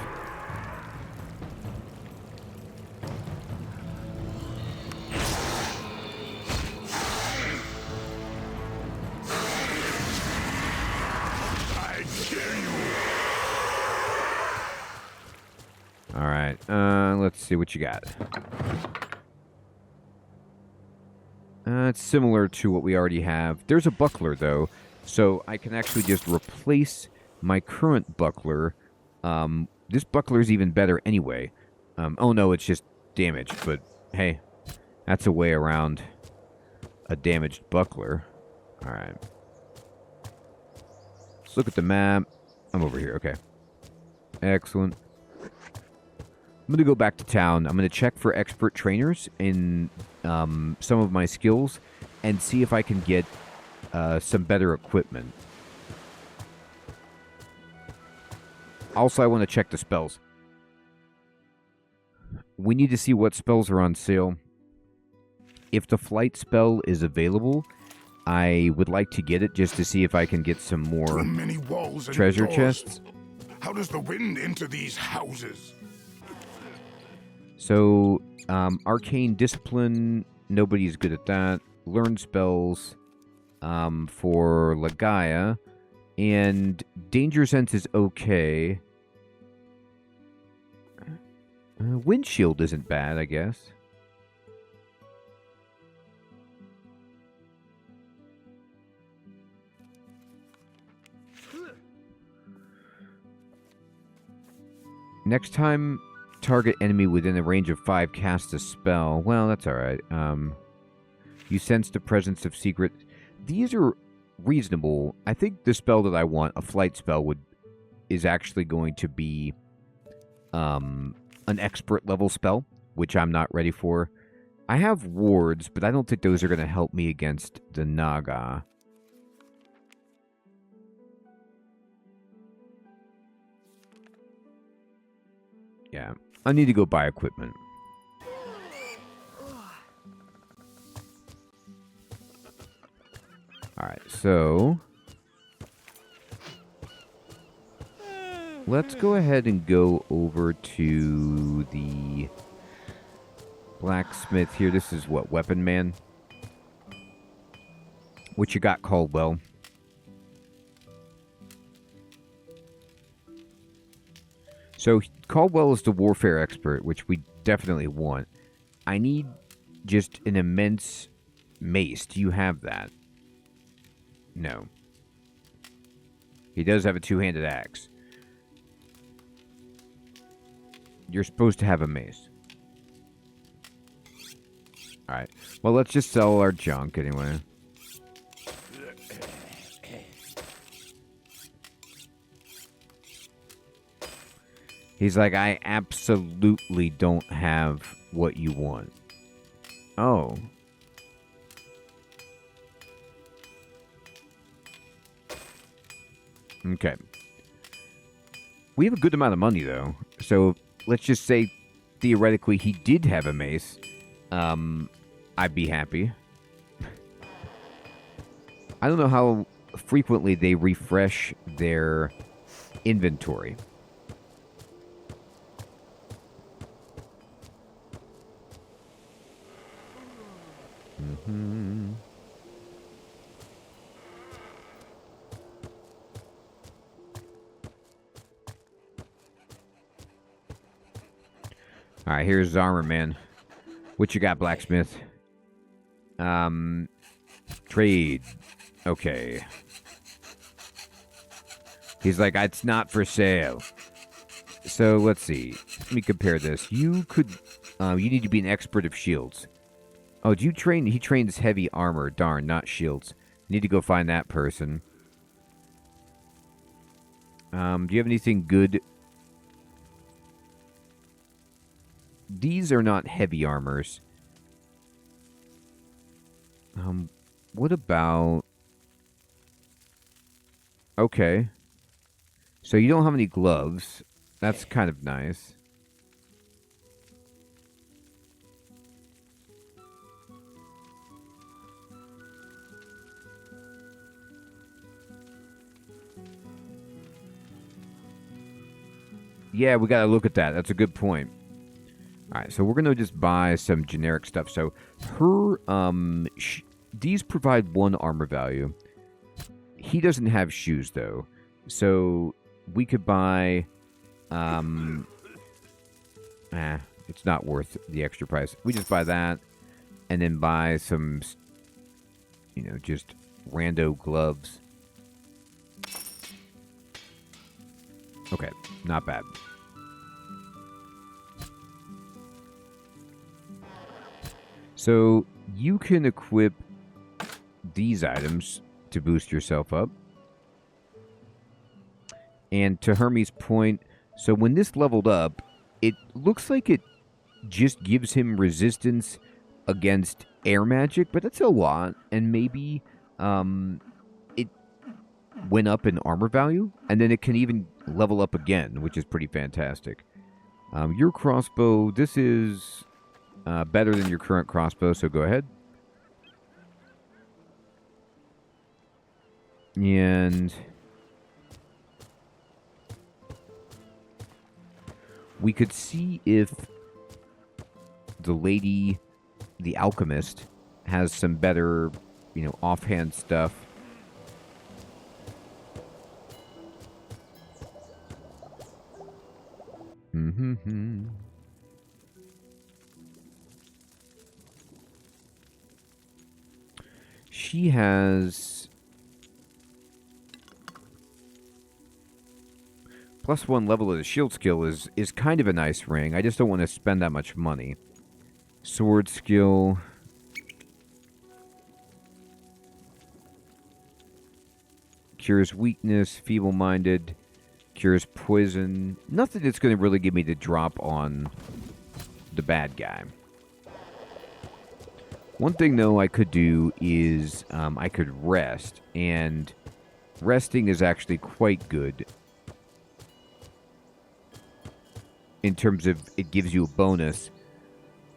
I kill you. All right, let's see what you got. It's similar to what we already have. There's a buckler, though, so I can actually just replace my current buckler. This buckler's even better anyway. Oh, no, it's just damaged, but hey, that's a way around a damaged buckler. All right. Let's look at the map. I'm over here. Okay. Excellent. I'm going to go back to town. I'm going to check for expert trainers in some of my skills and see if I can get some better equipment. Also, I want to check the spells. We need to see what spells are on sale. If the flight spell is available, I would like to get it just to see if I can get some more Too many walls and treasure doors. chests. How does the wind enter these houses? So, Arcane Discipline, nobody's good at that. Learn spells for Lagaya. And Danger Sense is okay. Windshield isn't bad, I guess. Next time, target enemy within a range of 5 casts a spell. Well, that's alright. You sense the presence of secret. These are reasonable. I think the spell that I want, a flight spell, is actually going to be an expert level spell, which I'm not ready for. I have wards, but I don't think those are going to help me against the Naga. Yeah, I need to go buy equipment. Alright, so let's go ahead and go over to the blacksmith here. This is what, Weapon Man? What you got, Caldwell? So Caldwell is the warfare expert, which we definitely want. I need just an immense mace. Do you have that? No. He does have a two-handed axe. You're supposed to have a mace. Alright. Well, let's just sell our junk anyway. He's like, I absolutely don't have what you want. Oh. Okay. We have a good amount of money, though. So, let's just say, theoretically, he did have a mace. I'd be happy. I don't know how frequently they refresh their inventory. Mm-hmm. Alright, here's armor, man. What you got, blacksmith? Trade. Okay. He's like, it's not for sale. So, let's see. Let me compare this. You could, you need to be an expert of shields. Oh, do you train? He trains heavy armor. Darn, not shields. Need to go find that person. Do you have anything good? These are not heavy armors. What about... Okay. So you don't have any gloves. That's kind of nice. Yeah, we gotta look at that. That's a good point. Alright, so we're gonna just buy some generic stuff. So, her, these provide 1 armor value. He doesn't have shoes, though. So, we could buy, it's not worth the extra price. We just buy that, and then buy some, you know, just rando gloves. Okay, not bad. So, you can equip these items to boost yourself up. And to Hermes' point, so when this leveled up, it looks like it just gives him resistance against air magic, but that's a lot. And maybe it went up in armor value, and then it can even level up again, which is pretty fantastic. Your crossbow, this is better than your current crossbow, so go ahead. And we could see if the lady, the alchemist, has some better, you know, offhand stuff. Mm-hmm. She has +1 level of the shield skill is kind of a nice ring. I just don't want to spend that much money. Sword skill. Cures weakness, feeble-minded, cures poison. Nothing that's going to really give me the drop on the bad guy. One thing, though, I could do is I could rest, and resting is actually quite good in terms of it gives you a bonus,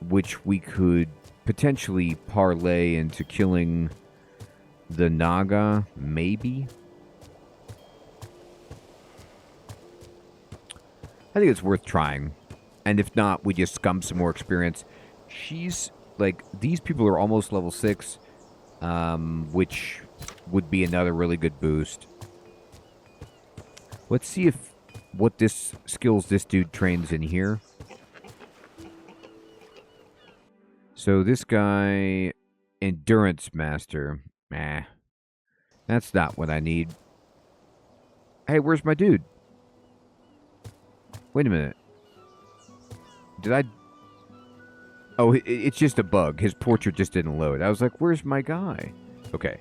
which we could potentially parlay into killing the Naga, maybe? I think it's worth trying. And if not, we just scum some more experience. She's, like, these people are almost level 6, which would be another really good boost. Let's see if what this skills this dude trains in here. So this guy, Endurance Master. That's not what I need. Hey, where's my dude? Wait a minute. Did I... Oh, it's just a bug. His portrait just didn't load. I was like, where's my guy? Okay.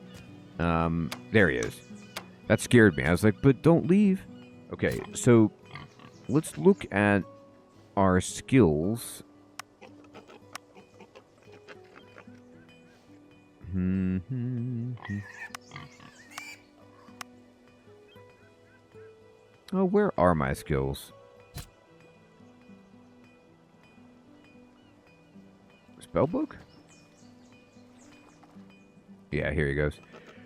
There he is. That scared me. I was like, but don't leave. Okay, so let's look at our skills. Oh, where are my skills? Spellbook? Yeah, here he goes.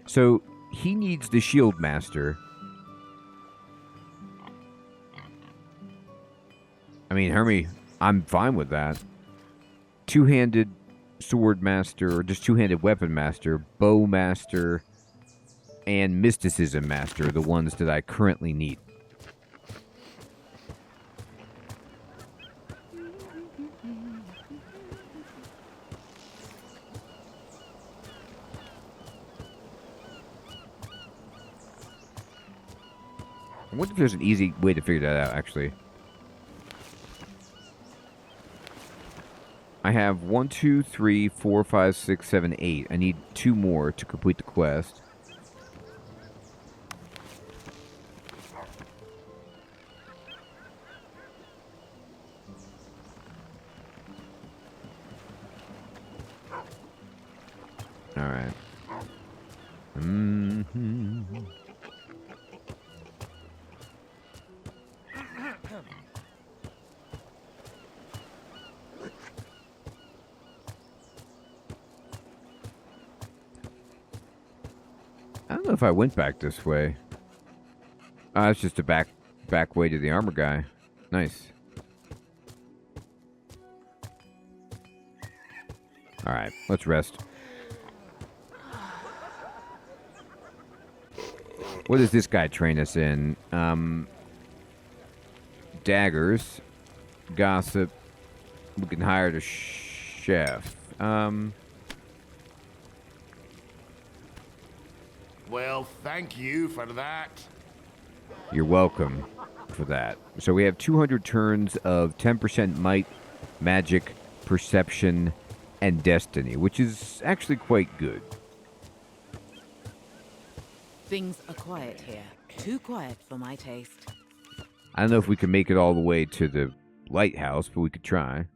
So, he needs the Shield Master. I mean, Hermie, I'm fine with that. Two-handed Sword Master, or just two-handed Weapon Master, Bow Master, and Mysticism Master are the ones that I currently need. I wonder if there's an easy way to figure that out, actually. I have 1, 2, 3, 4, 5, 6, 7, 8. I need 2 more to complete the quest. Alright. I don't know if I went back this way. It's just a back way to the armor guy. Nice. Alright, let's rest. What does this guy train us in? Daggers. Gossip. We can hire the chef. Well, thank you for that. You're welcome for that. So we have 200 turns of 10% might, magic, perception, and destiny, which is actually quite good. Things are quiet here. Too quiet for my taste. I don't know if we can make it all the way to the Lighthouse, but we could try.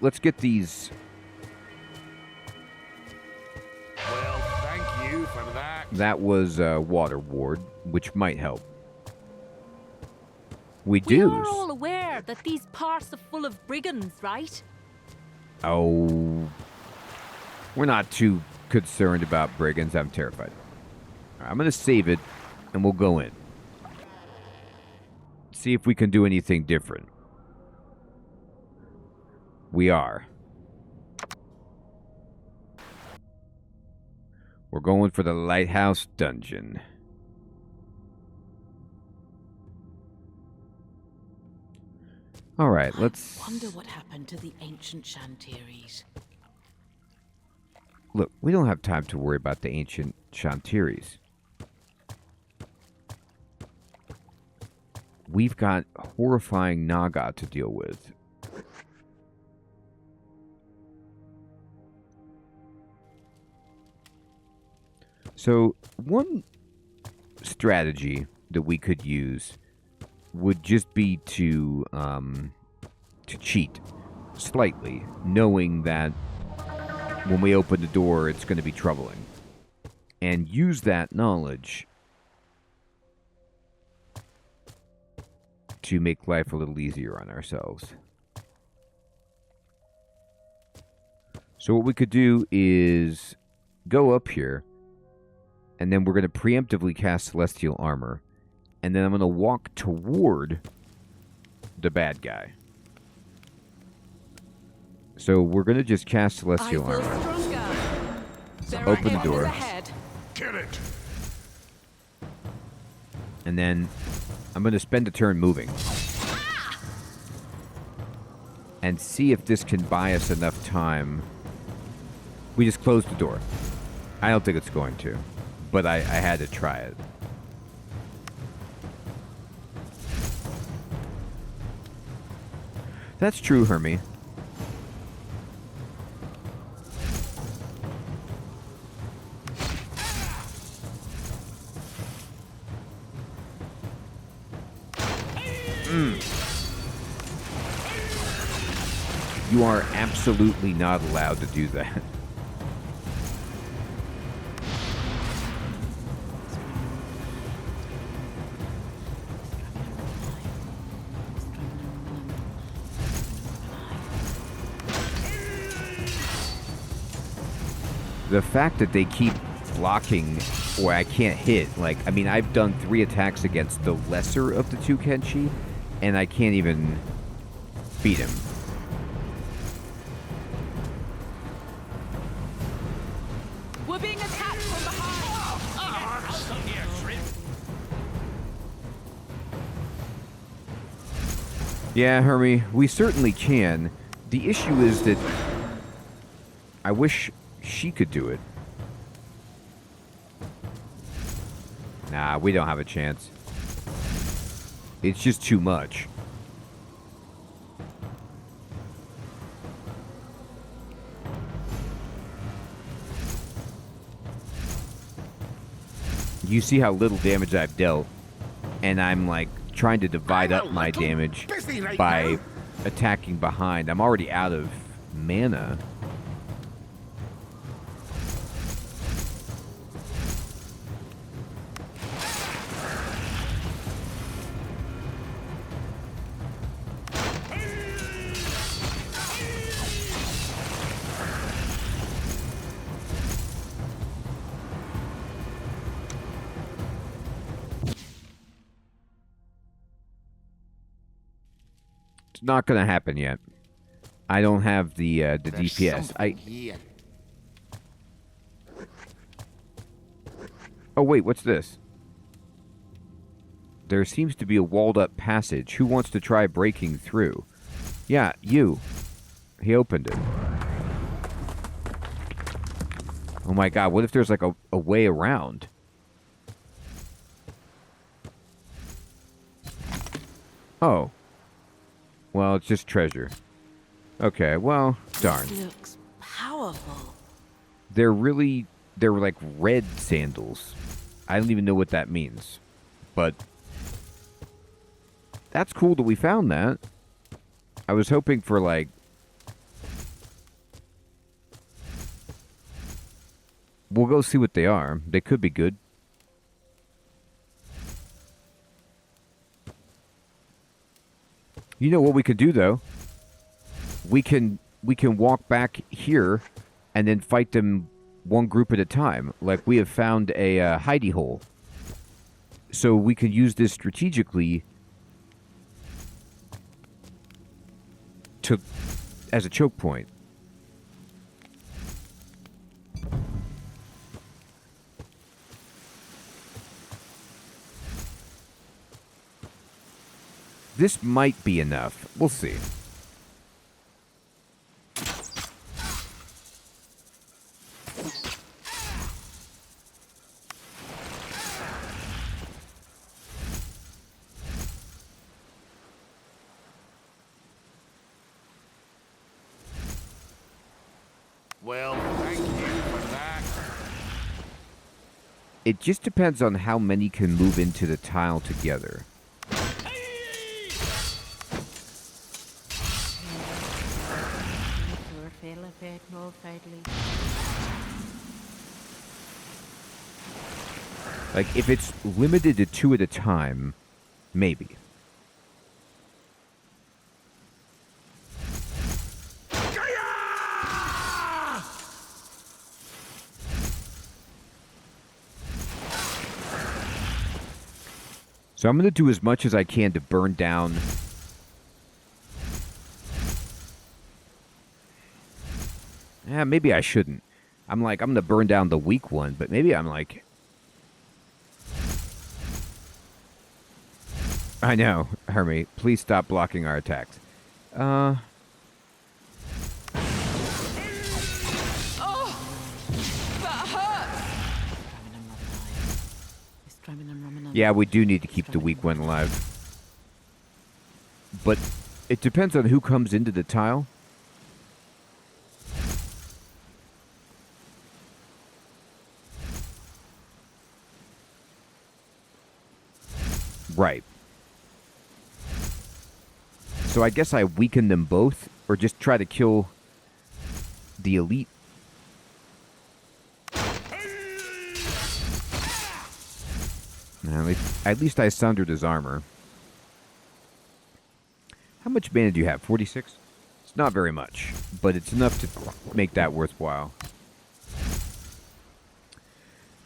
Let's get these. Well, thank you for that. That was Water Ward, which might help. We We do. are all aware that these parts are full of brigands, right? Oh, we're not too concerned about brigands. I'm terrified. All right, I'm going to save it, and we'll go in. See if we can do anything different. We are. We're going for the Lighthouse dungeon. All right, let's... I wonder what happened to the ancient Shantiris. Look, we don't have time to worry about the ancient Shantiris. We've got horrifying Naga to deal with. So, one strategy that we could use would just be to cheat slightly, knowing that when we open the door, it's going to be troubling, and use that knowledge to make life a little easier on ourselves. So what we could do is go up here, and then we're going to preemptively cast Celestial Armor, and then I'm going to walk toward the bad guy. So we're going to just cast Celestial Armor. Open the door. Get it. And then I'm going to spend a turn moving. And see if this can buy us enough time. We just closed the door. I don't think it's going to. But I had to try it. That's true, Hermie. You are absolutely not allowed to do that. The fact that they keep blocking or I can't hit, like, I mean, I've done 3 attacks against the lesser of the 2 Kenshi, and I can't even beat him. We're being attacked from behind. Yeah, Hermie, we certainly can. The issue is that I wish she could do it. Nah, we don't have a chance. It's just too much. You see how little damage I've dealt, and I'm like trying to divide up my damage by attacking behind. I'm already out of mana. It's not going to happen yet. I don't have the DPS. Oh wait, what's this? There seems to be a walled-up passage. Who wants to try breaking through? Yeah, you. He opened it. Oh my god, what if there's like a way around? Oh. Well, it's just treasure. Okay, well, darn. This looks powerful. They're like red sandals. I don't even know what that means. But that's cool that we found that. I was hoping for like... We'll go see what they are. They could be good. You know what we could do, though? We can walk back here and then fight them one group at a time. Like, we have found a hidey hole. So we can use this strategically as a choke point. This might be enough. We'll see. Well, thank you for that. It just depends on how many can move into the tile together. Like, if it's limited to 2 at a time, maybe. So I'm going to do as much as I can to burn down. Yeah, maybe I shouldn't. I'm going to burn down the weak one, but maybe I'm like... I know, Hermie. Please stop blocking our attacks. Oh, that hurts. Yeah, we do need to keep the weak one alive. But it depends on who comes into the tile. Right. So I guess I weaken them both, or just try to kill the elite. At least I sundered his armor. How much mana do you have? 46? It's not very much, but it's enough to make that worthwhile.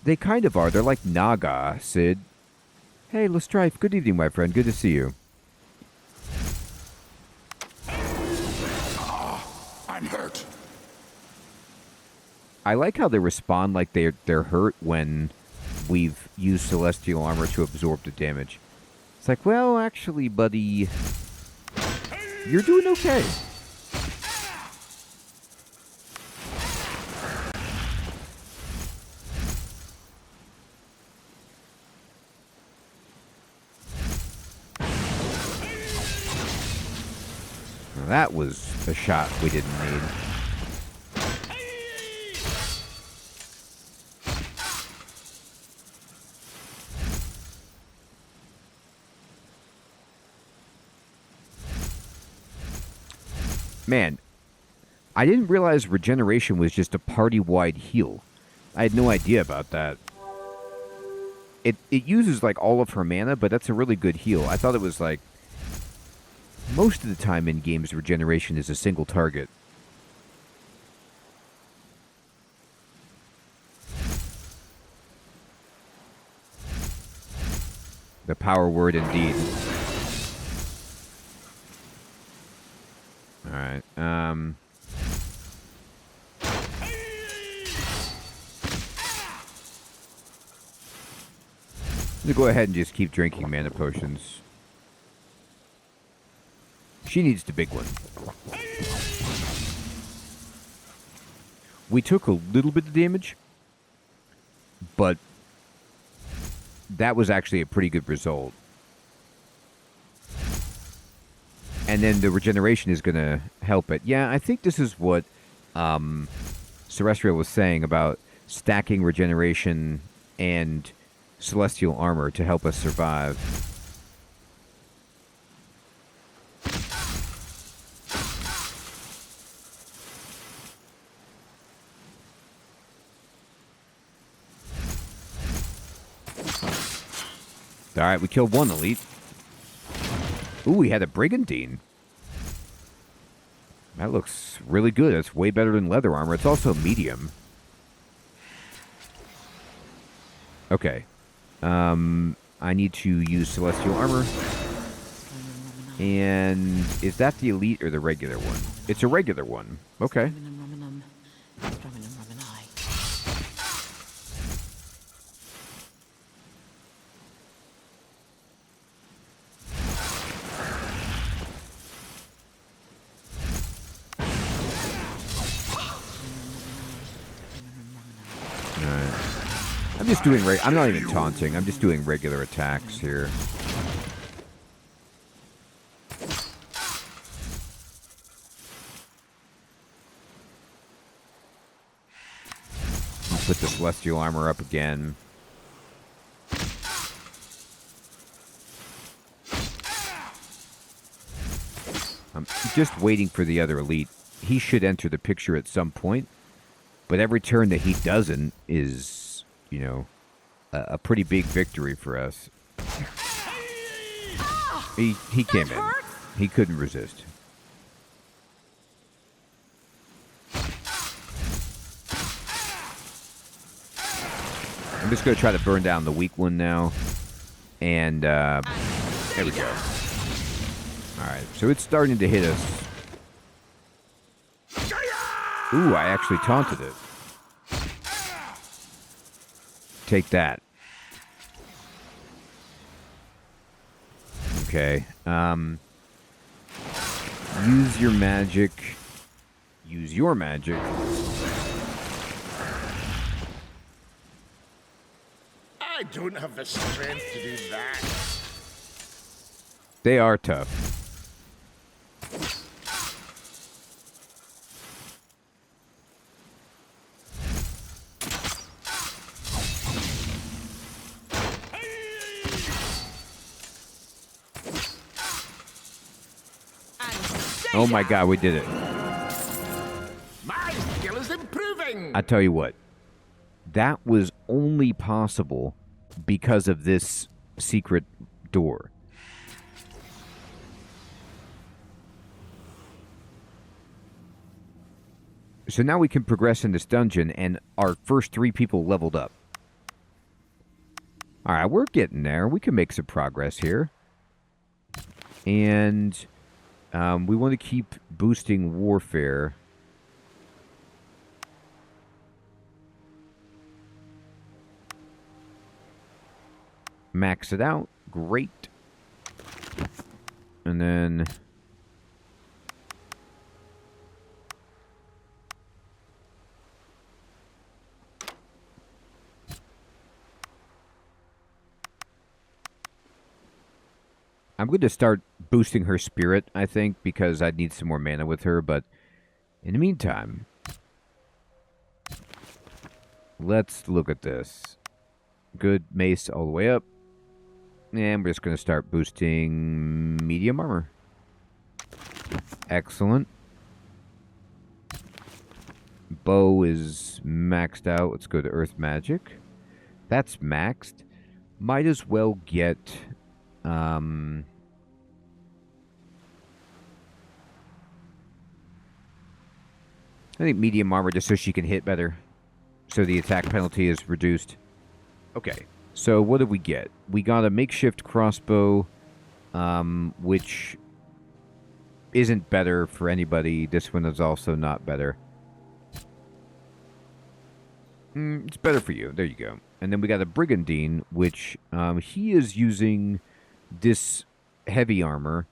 They kind of are. They're like Naga, Sid. Hey, Lestrife. Good evening, my friend. Good to see you. I'm hurt. I like how they respond like they're hurt when we've used Celestial Armor to absorb the damage. It's like, well, actually, buddy, you're doing okay. Now, that was a shot we didn't need. Man, I didn't realize regeneration was just a party-wide heal. I had no idea about that. It uses, like, all of her mana, but that's a really good heal. I thought it was, like... Most of the time in games, regeneration is a single target. The power word indeed. Alright, I'm gonna go ahead and just keep drinking mana potions. She needs the big one. We took a little bit of damage, but that was actually a pretty good result. And then the regeneration is going to help it. Yeah, I think this is what Celestial was saying about stacking regeneration and celestial armor to help us survive. Alright, we killed one elite. Ooh, we had a brigandine. That looks really good. It's way better than leather armor. It's also medium. Okay. I need to use celestial armor. And is that the elite or the regular one? It's a regular one. Okay. I'm just doing I'm not even taunting. I'm just doing regular attacks here. I'll put the celestial armor up again. I'm just waiting for the other elite. He should enter the picture at some point, but every turn that he doesn't is, you know, a pretty big victory for us. He came in. He couldn't resist. I'm just going to try to burn down the weak one now. And, there we go. Alright, so it's starting to hit us. Ooh, I actually taunted it. Take that. Okay. Use your magic. Use your magic. I don't have the strength to do that. They are tough. Oh my god, we did it. My skill is improving. I tell you what, that was only possible because of this secret door. So now we can progress in this dungeon, and our first 3 people leveled up. Alright, we're getting there. We can make some progress here. And we want to keep boosting warfare. Max it out. Great. And then I'm going to start boosting her spirit, I think, because I need some more mana with her, but in the meantime, let's look at this. Good mace all the way up. And we're just going to start boosting medium armor. Excellent. Bow is maxed out. Let's go to earth magic. That's maxed. Might as well get... I think medium armor just so she can hit better. So the attack penalty is reduced. Okay, so what did we get? We got a makeshift crossbow, which isn't better for anybody. This one is also not better. It's better for you. There you go. And then we got a brigandine, which he is using this heavy armor.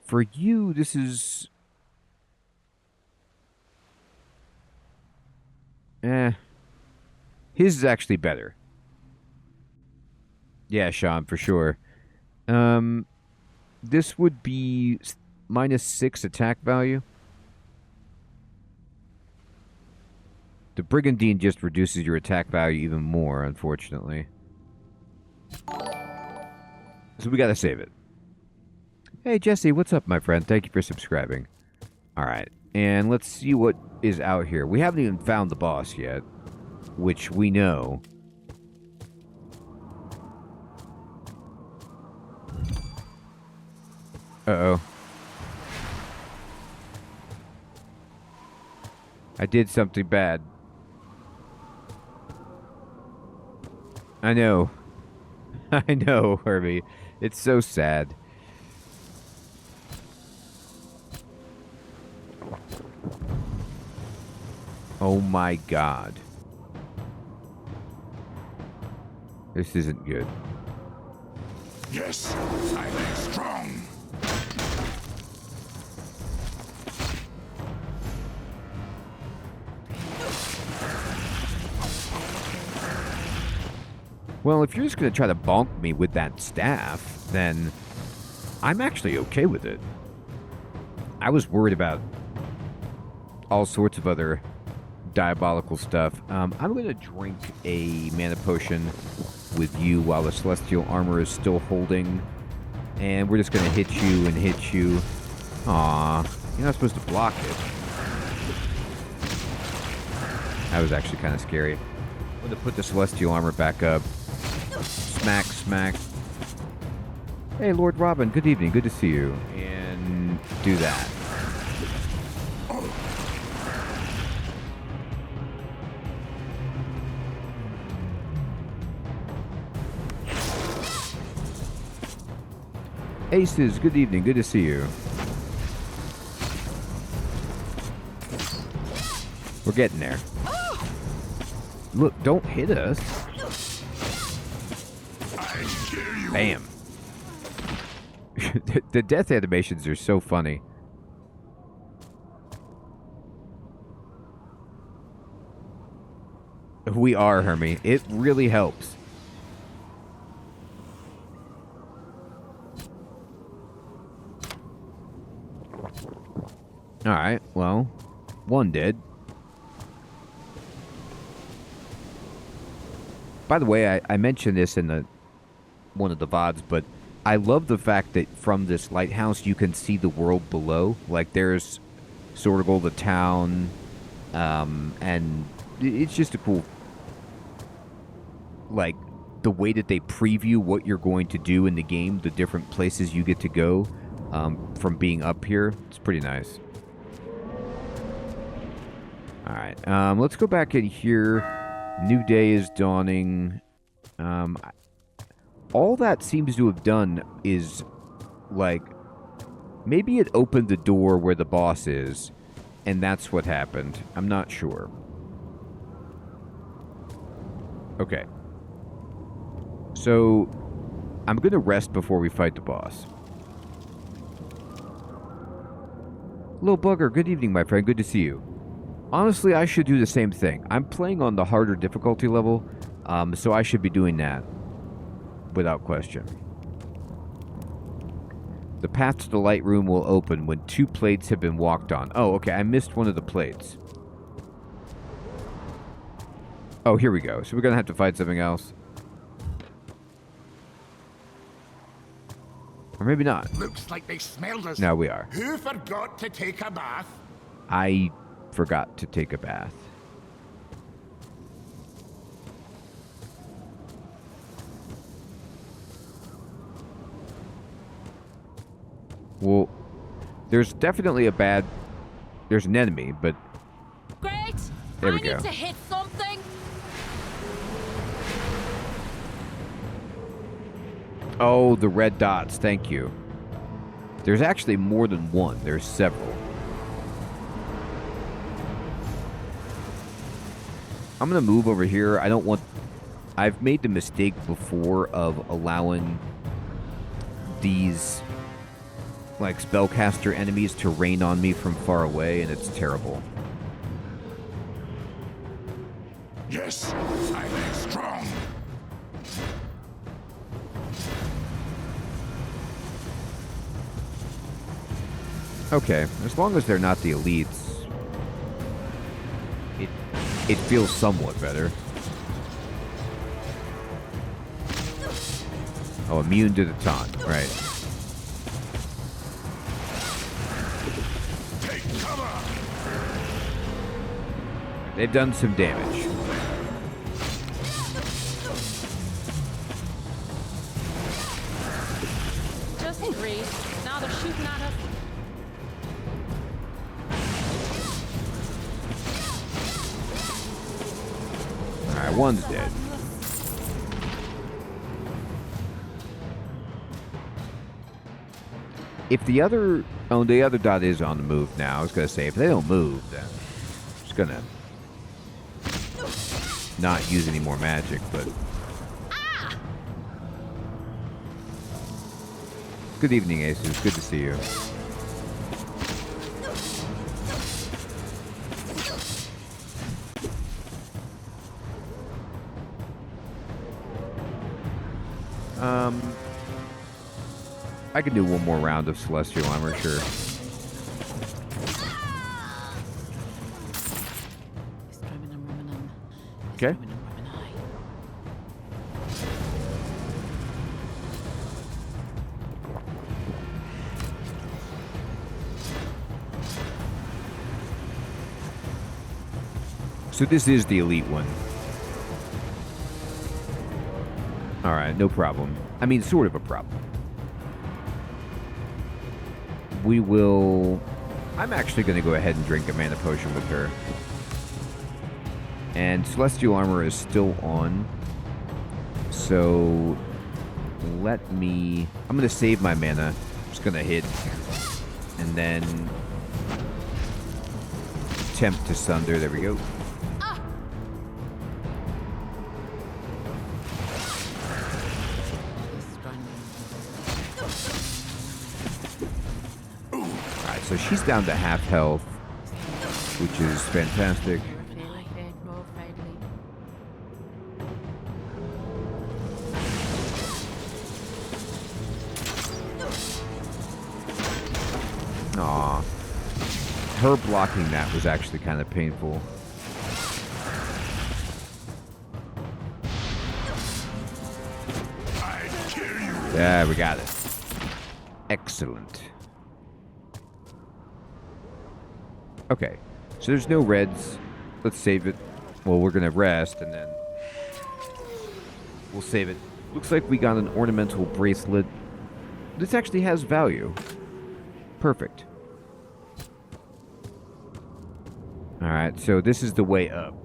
For you, this is... His is actually better. Yeah, Sean, for sure. This would be -6 attack value. The Brigandine just reduces your attack value even more, unfortunately. So we gotta save it. Hey, Jesse, what's up, my friend? Thank you for subscribing. Alright, and let's see what is out here. We haven't even found the boss yet, which we know. Uh-oh. I did something bad. I know. I know, Herbie. It's so sad. Oh my god. This isn't good. Yes, I am strong. Well, if you're just going to try to bonk me with that staff, then I'm actually okay with it. I was worried about all sorts of other diabolical stuff. I'm going to drink a mana potion with you while the celestial armor is still holding. And we're just going to hit you and hit you. Aw, you're not supposed to block it. That was actually kind of scary. I'm going to put the celestial armor back up. Smack, smack. Hey, Lord Robin, good evening. Good to see you. And do that. Aces, good evening. Good to see you. We're getting there. Look, don't hit us. Bam. The death animations are so funny. We are, Hermie. It really helps. Alright, well, one dead. By the way, I mentioned this in one of the VODs, but I love the fact that from this lighthouse you can see the world below. Like, there's sort of the town, and it's just a cool, like, the way that they preview what you're going to do in the game, the different places you get to go from being up here. It's pretty nice. Alright, let's go back in here. New day is dawning. All that seems to have done is, like, maybe it opened the door where the boss is, and that's what happened. I'm not sure. Okay. So, I'm going to rest before we fight the boss. Little Bugger, good evening, my friend. Good to see you. Honestly, I should do the same thing. I'm playing on the harder difficulty level, so I should be doing that without question. The path to the light room will open when 2 plates have been walked on. Oh, okay, I missed one of the plates. Oh, here we go. So we're going to have to fight something else. Or maybe not. Looks like they smelled us. No, we are. Who forgot to take a bath? I forgot to take a bath. Well, there's definitely there's an enemy, but Great! There we I go. need to hit something! oh, the red dots, thank you. There's actually more than one. There's several. I'm going to move over here. I've made the mistake before of allowing these, like, spellcaster enemies to rain on me from far away, and it's terrible. Yes, I'm strong. Okay, as long as they're not the elites, it feels somewhat better. Oh, immune to the taunt, right. Take cover. They've done some damage. Just great. Now they're shooting at us. Alright, one's dead. If the other... Oh, the other dot is on the move now. I was going to say, if they don't move, then I'm just going to not use any more magic, but... Good evening, Aces. Good to see you. I can do one more round of Celestial Armor, sure. Okay. so this is the elite one. Alright, no problem. I mean, sort of a problem. We will... I'm actually going to go ahead and drink a mana potion with her. And Celestial Armor is still on. So... let me... I'm going to save my mana. I'm just going to hit. And then... attempt to sunder. There we go. Alright, so she's down to half health, which is fantastic. Aw. Her blocking that was actually kind of painful. Yeah, we got it. Excellent. Okay, so there's no reds. Let's save it. Well, we're going to rest, and then we'll save it. Looks like we got an ornamental bracelet. This actually has value. Perfect. Alright, so this is the way up.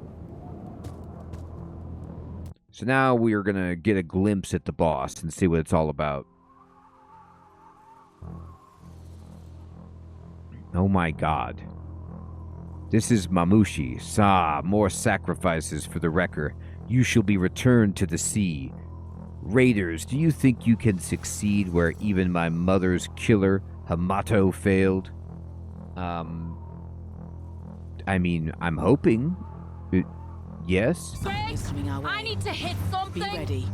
So now we are going to get a glimpse at the boss and see what it's all about. Oh my god. This is Mamushi. Sa, more sacrifices for the wrecker. You shall be returned to the sea. Raiders, do you think you can succeed where even my mother's killer, Hamato, failed? I mean, I'm hoping. Yes? Something's coming our way. I need to hit something. Be ready.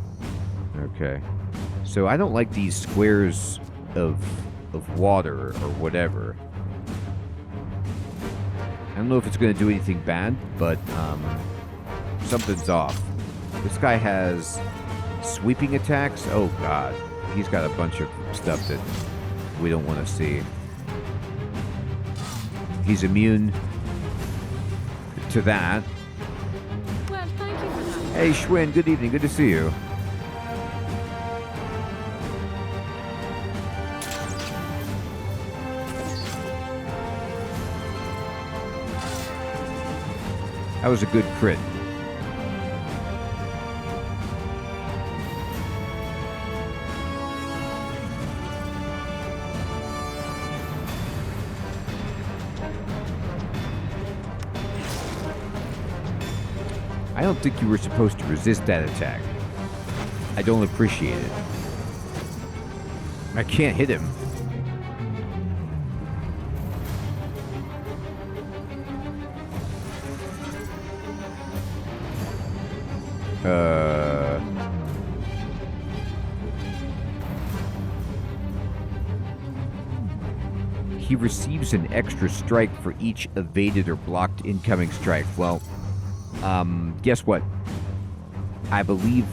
Okay. So I don't like these squares of water or whatever. I don't know if it's going to do anything bad, but something's off. This guy has sweeping attacks. Oh, God. He's got a bunch of stuff that we don't want to see. He's immune to that. Well, thank you for that. Hey, Schwinn, good evening. Good to see you. That was a good crit. I don't think you were supposed to resist that attack. I don't appreciate it. I can't hit him. He receives an extra strike for each evaded or blocked incoming strike. Well, guess what? I believe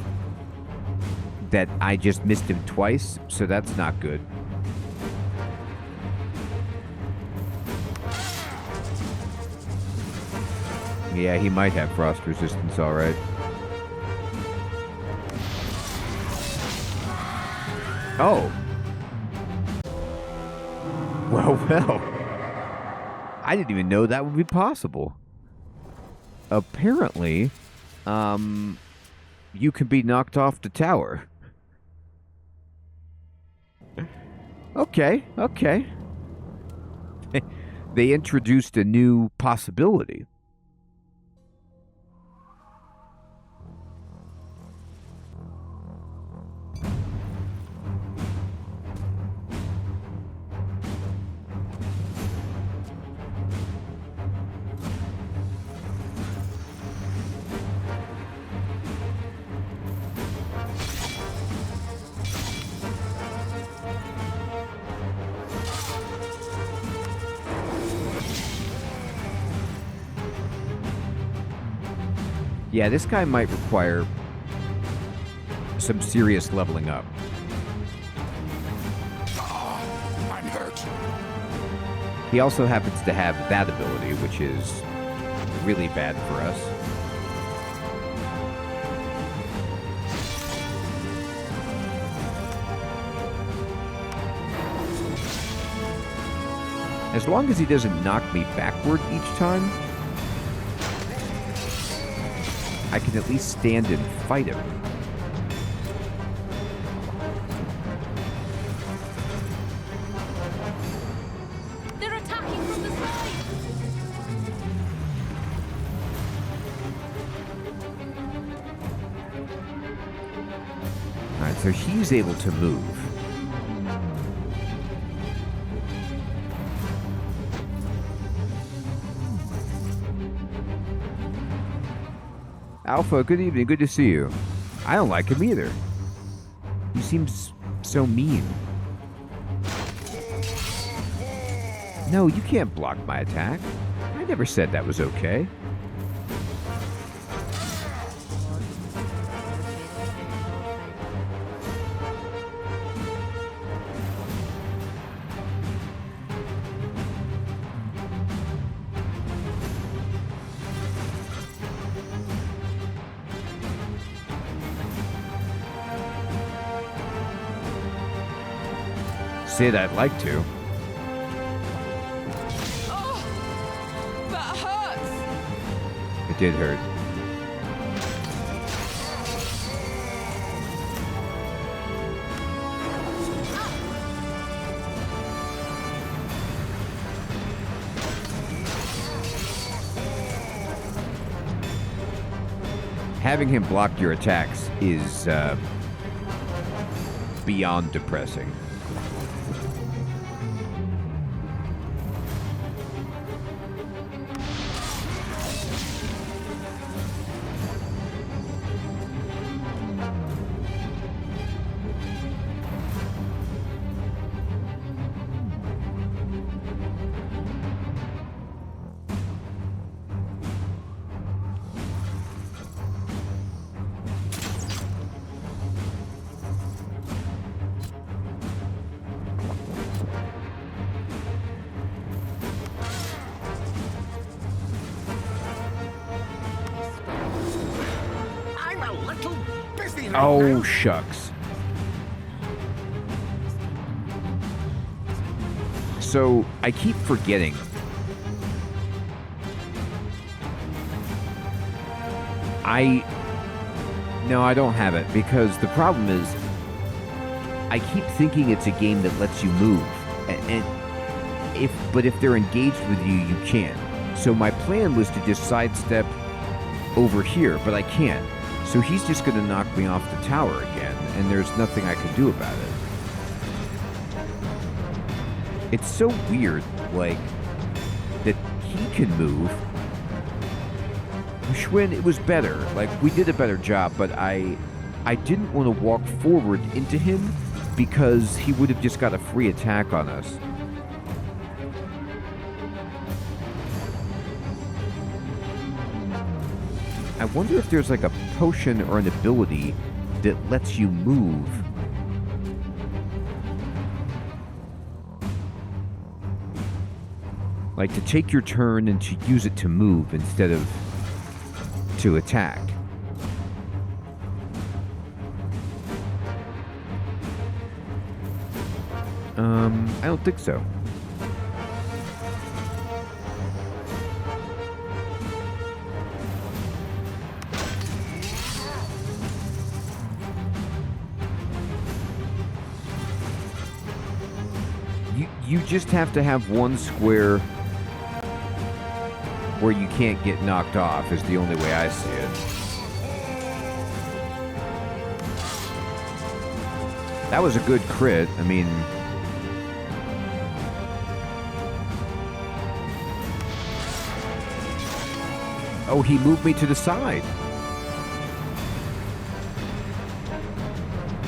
that I just missed him twice, so that's not good. Yeah, he might have frost resistance, all right. Oh. Well. I didn't even know that would be possible. Apparently, you can be knocked off the tower. Okay. They introduced a new possibility. Yeah, this guy might require some serious leveling up. I'm hurt. He also happens to have that ability, which is really bad for us. As long as he doesn't knock me backward each time, I can at least stand and fight him. They're attacking from the side! Alright, so he's able to move. Alpha, good evening. Good to see you. I don't like him either. He seems so mean. No, you can't block my attack. I never said that was okay. Sid, I'd like to. Oh, that hurts. It did hurt. Having him block your attacks is beyond depressing. I'm a little busy right Oh, now. shucks. So, I keep forgetting. No, I don't have it, because the problem is, I keep thinking it's a game that lets you move, but if they're engaged with you, you can't. So my plan was to just sidestep over here, but I can't. So he's just going to knock me off the tower again, and there's nothing I can do about it. It's so weird, like, that he can move. Schwinn, it was better. Like, we did a better job, but I didn't want to walk forward into him because he would have just got a free attack on us. I wonder if there's like a potion or an ability that lets you move. Like to take your turn and to use it to move instead of to attack. I don't think so. You just have to have one square where you can't get knocked off is the only way I see it. That was a good crit. I mean... Oh, he moved me to the side.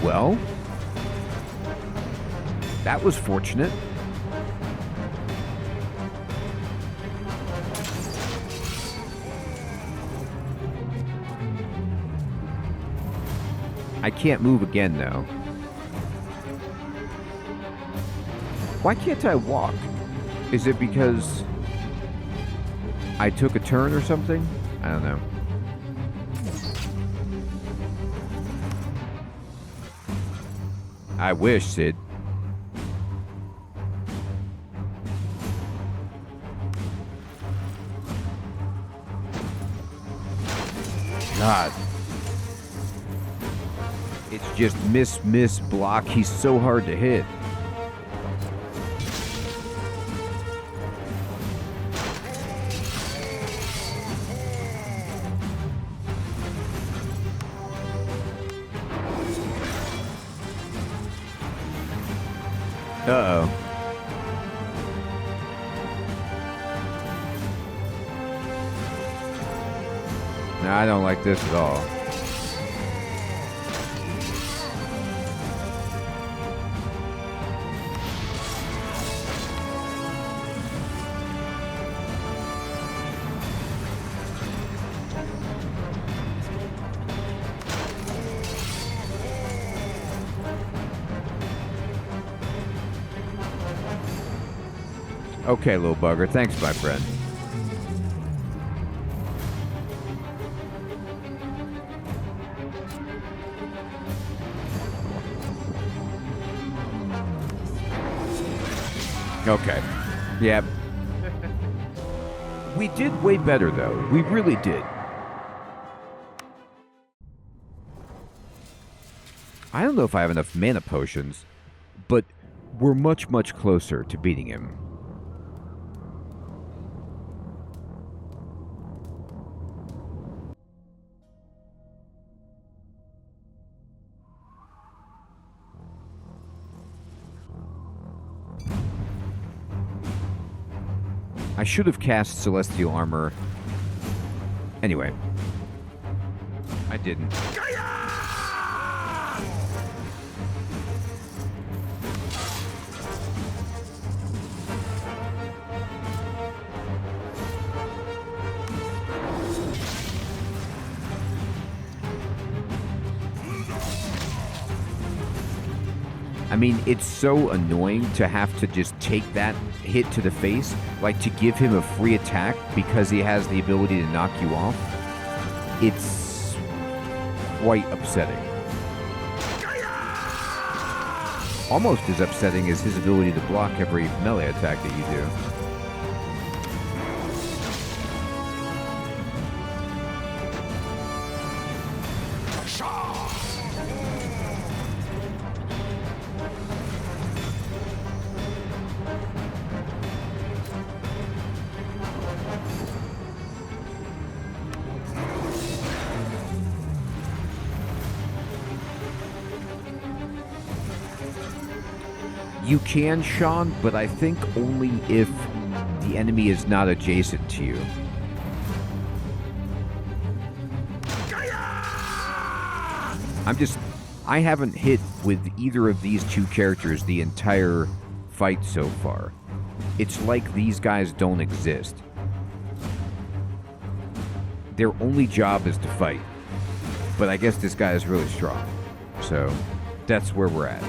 Well, that was fortunate. I can't move again, though. Why can't I walk? Is it because I took a turn or something? I don't know. I wish, Sid. God. It's just miss, block. He's so hard to hit. Uh-oh. No, I don't like this at all. Okay, little bugger. Thanks, my friend. Okay. Yep. We did way better, though. We really did. I don't know if I have enough mana potions, but we're much, much closer to beating him. I should have cast Celestial Armor. Anyway. I didn't. I mean, it's so annoying to have to just take that hit to the face, like to give him a free attack because he has the ability to knock you off. It's quite upsetting. Almost as upsetting as his ability to block every melee attack that you do. You can, Sean, but I think only if the enemy is not adjacent to you. I haven't hit with either of these two characters the entire fight so far. It's like these guys don't exist. Their only job is to fight. But I guess this guy is really strong. So, that's where we're at.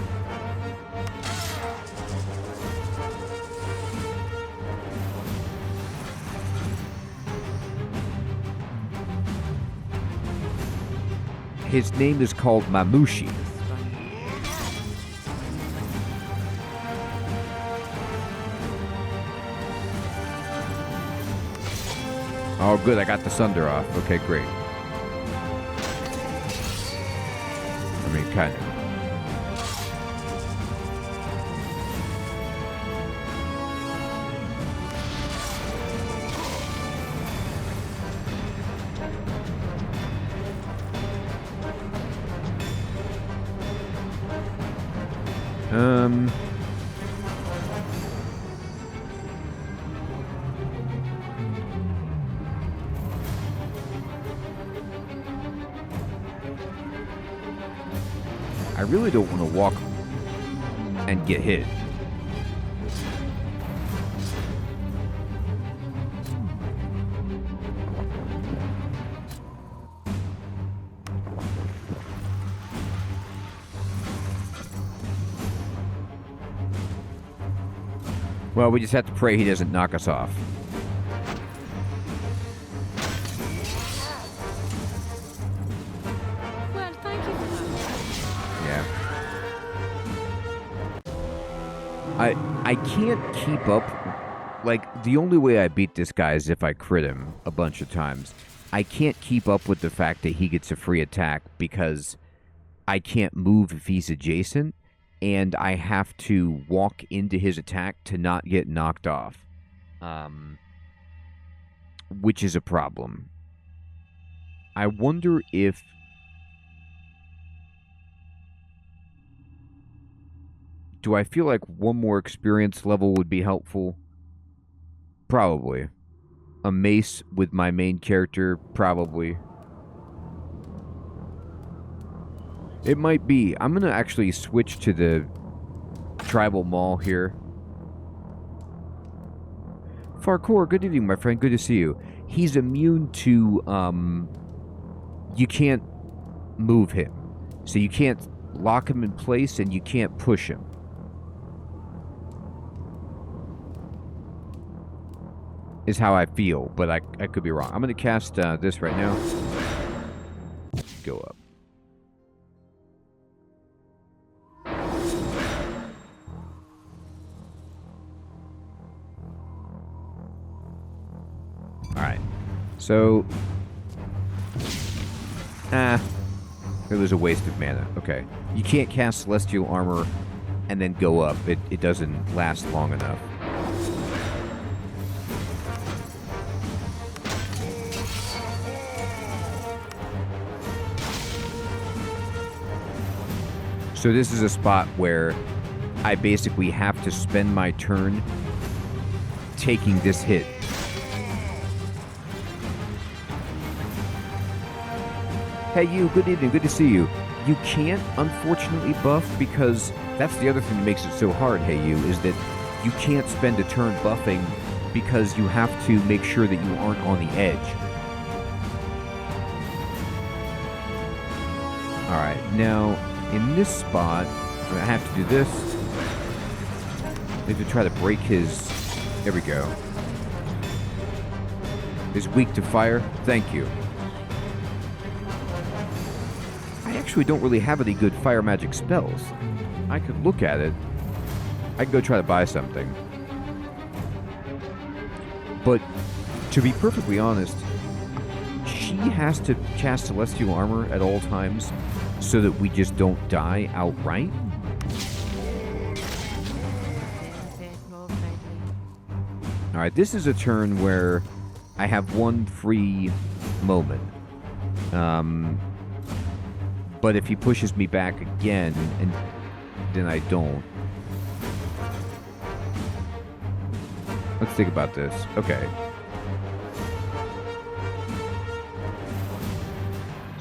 His name is called Mamushi. Oh, good. I got the Sunder off. Okay, great. I mean, kind of. I really don't want to walk and get hit. Well, we just have to pray he doesn't knock us off. I can't keep up. Like, the only way I beat this guy is if I crit him a bunch of times. I can't keep up with the fact that he gets a free attack because I can't move if he's adjacent, and I have to walk into his attack to not get knocked off, which is a problem. I wonder if... Do I feel like one more experience level would be helpful? Probably. A mace with my main character? Probably. It might be. I'm going to actually switch to the tribal mall here. Farkor, good evening, my friend. Good to see you. He's immune to, you can't move him. So you can't lock him in place and you can't push him. Is how I feel, but I could be wrong. I'm going to cast this right now. Go up. Alright. So... it was a waste of mana. Okay. You can't cast Celestial Armor and then go up. It doesn't last long enough. So this is a spot where I basically have to spend my turn taking this hit. Hey you, good evening, good to see you. You can't, unfortunately, buff because that's the other thing that makes it so hard, hey you, is that you can't spend a turn buffing because you have to make sure that you aren't on the edge. Alright, now... in this spot, I have to do this. I have to try to break his... There we go. Is weak to fire. Thank you. I actually don't really have any good fire magic spells. I could look at it. I could go try to buy something. But, to be perfectly honest, she has to cast Celestial Armor at all times so that we just don't die outright. Alright, this is a turn where I have one free moment. But if he pushes me back again, and then I don't. Let's think about this. Okay.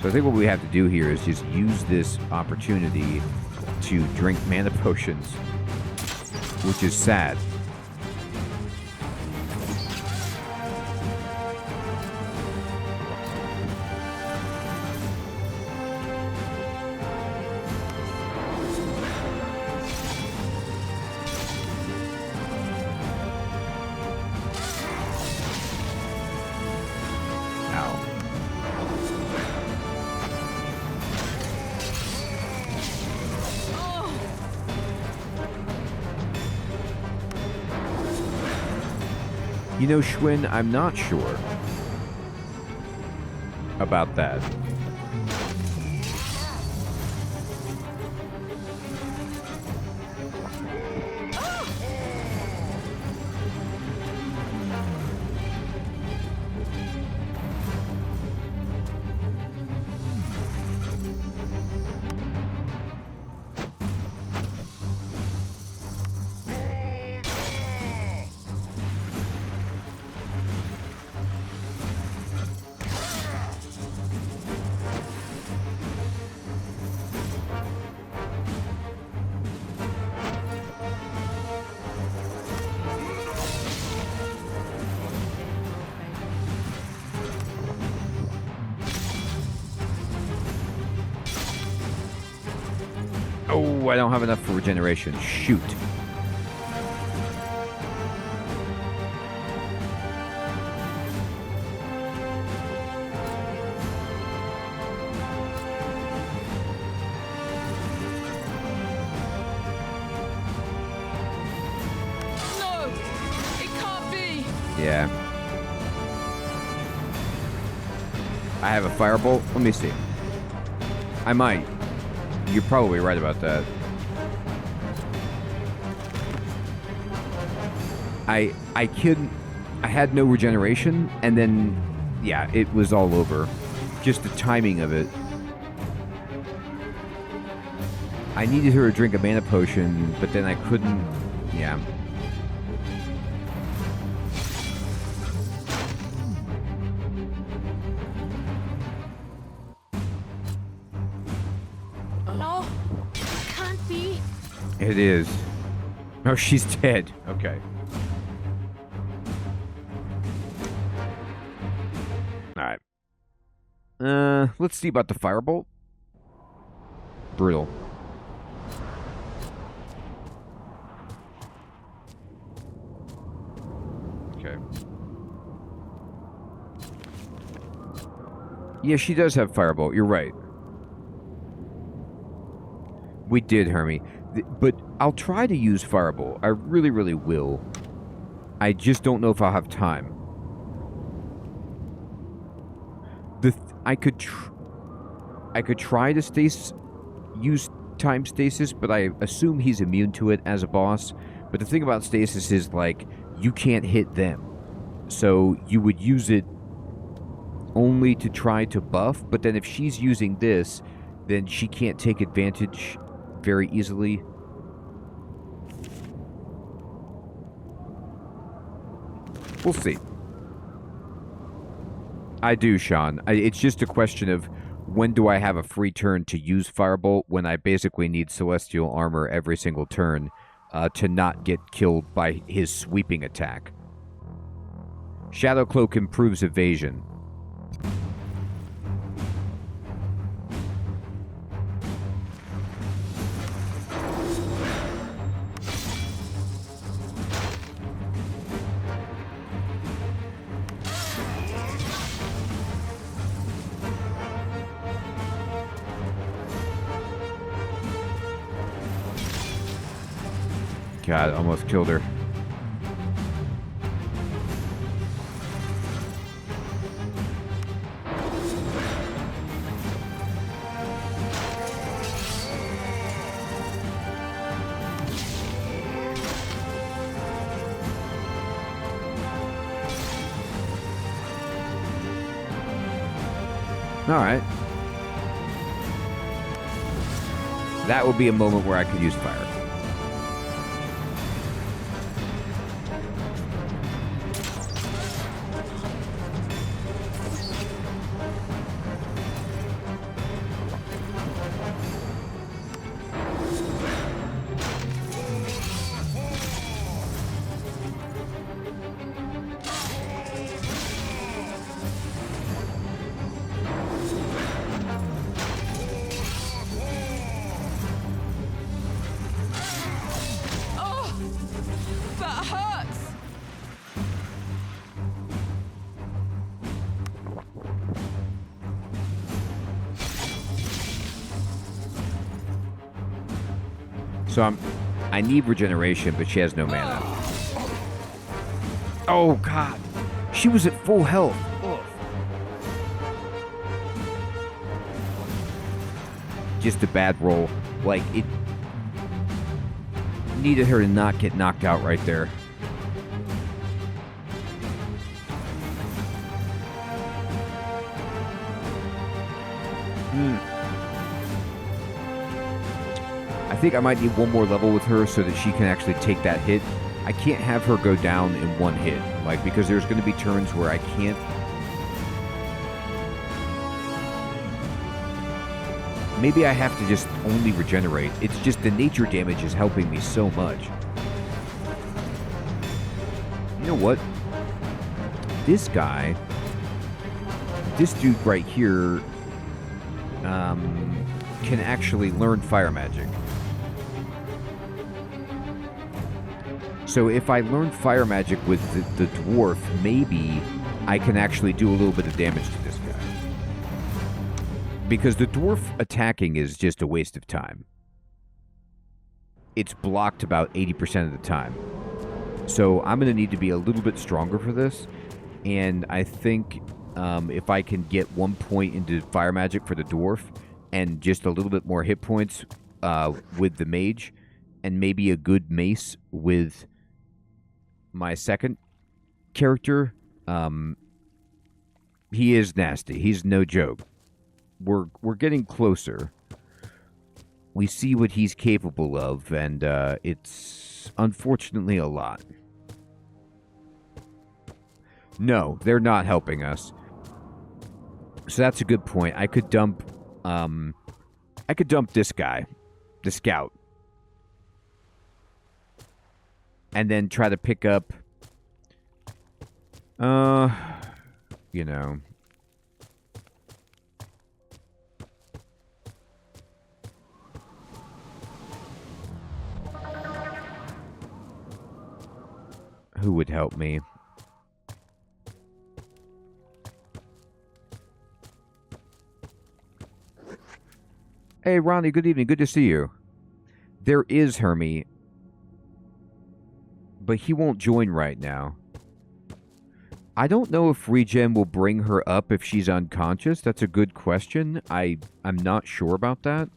So I think what we have to do here is just use this opportunity to drink mana potions, which is sad. You know, Schwinn, I'm not sure about that. Oh, I don't have enough for regeneration. Shoot. Yeah. I have a firebolt? Let me see. I might. You're probably right about that. I couldn't... I had no regeneration, and then, yeah, it was all over. Just the timing of it. I needed her to drink a mana potion, but then I couldn't... Yeah. No, can't be. It is. Oh, she's dead. Okay. Alright. Let's see about the firebolt. Brutal. Okay. Yeah, she does have firebolt. You're right. We did, Hermie. But I'll try to use firebolt. I really, really will. I just don't know if I'll have time. I could try to use time stasis, but I assume he's immune to it as a boss. But the thing about stasis is, like, you can't hit them. So you would use it only to try to buff, but then if she's using this, then she can't take advantage very easily. We'll see. I do, Sean. It's just a question of when do I have a free turn to use Firebolt when I basically need Celestial Armor every single turn to not get killed by his sweeping attack. Shadow Cloak improves evasion. God, almost killed her. All right. That would be a moment where I could use fire. So I need regeneration, but she has no mana. Oh, God. She was at full health. Ugh. Just a bad roll. Like, it needed her to not get knocked out right there. I think I might need one more level with her so that she can actually take that hit. I can't have her go down in one hit, like, because there's going to be turns where I can't. Maybe I have to just only regenerate. It's just the nature damage is helping me so much. You know what? This guy, this dude right here, can actually learn fire magic. So if I learn fire magic with the dwarf, maybe I can actually do a little bit of damage to this guy. Because the dwarf attacking is just a waste of time. It's blocked about 80% of the time. So I'm going to need to be a little bit stronger for this. And I think if I can get 1 point into fire magic for the dwarf and just a little bit more hit points with the mage and maybe a good mace with my second character, he is nasty. He's no joke. We're getting closer. We see what he's capable of, and it's unfortunately a lot. No, they're not helping us. So that's a good point. I could dump this guy, the scout, and then try to pick up, you know. Who would help me? Hey, Ronnie, good evening. Good to see you. There is Hermie, but he won't join right now. I don't know if Regen will bring her up if she's unconscious. That's a good question. I'm not sure about that.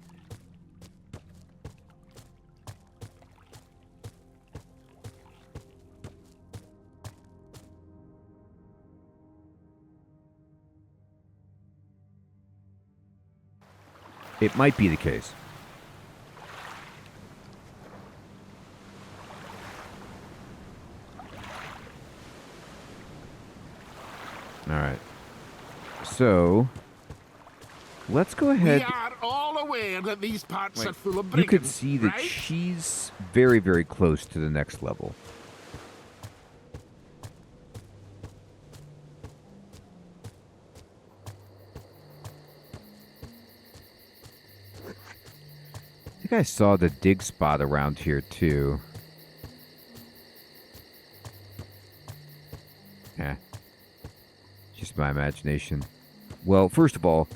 It might be the case. All right. So, let's go ahead. We are all aware that these parts are full of You brigands, could see that right? she's very, very close to the next level. I think I saw the dig spot around here, too. Yeah. Just my imagination. Well, first of all,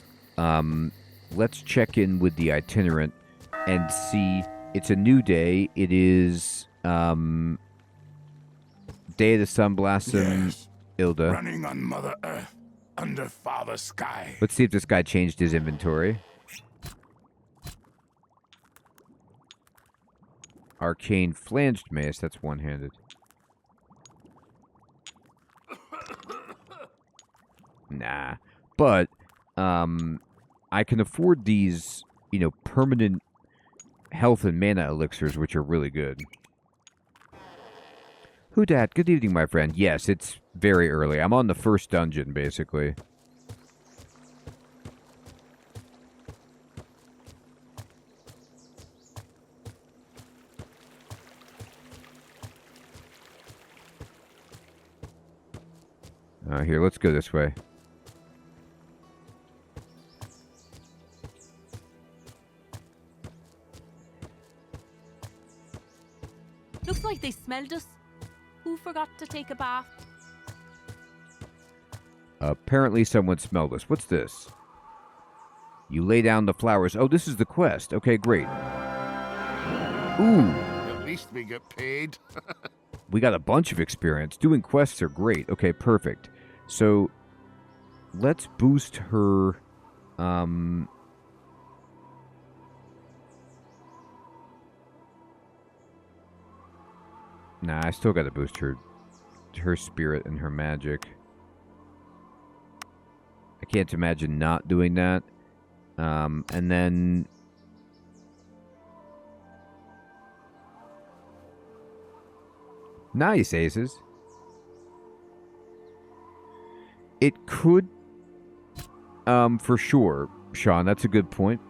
let's check in with the itinerant and see. It's a new day. It is Day of the Sun Blossom, Yes. Ilda. Running on Mother Earth, under Father Sky. Let's see if this guy changed his inventory. Arcane flanged mace. That's one-handed. Nah. But, I can afford these, you know, permanent health and mana elixirs, which are really good. Who dat? Good evening, my friend. Yes, it's very early. I'm on the first dungeon, basically. Here, let's go this way. Looks like they smelled us. Who forgot to take a bath? Apparently someone smelled us. What's this? You lay down the flowers. Oh, this is the quest. Okay, great. Ooh. At least we get paid. We got a bunch of experience. Doing quests are great. Okay, perfect. So, let's boost her, Nah, I still gotta boost her spirit and her magic. I can't imagine not doing that. And then... Nice, aces. It could, for sure, Sean, that's a good point.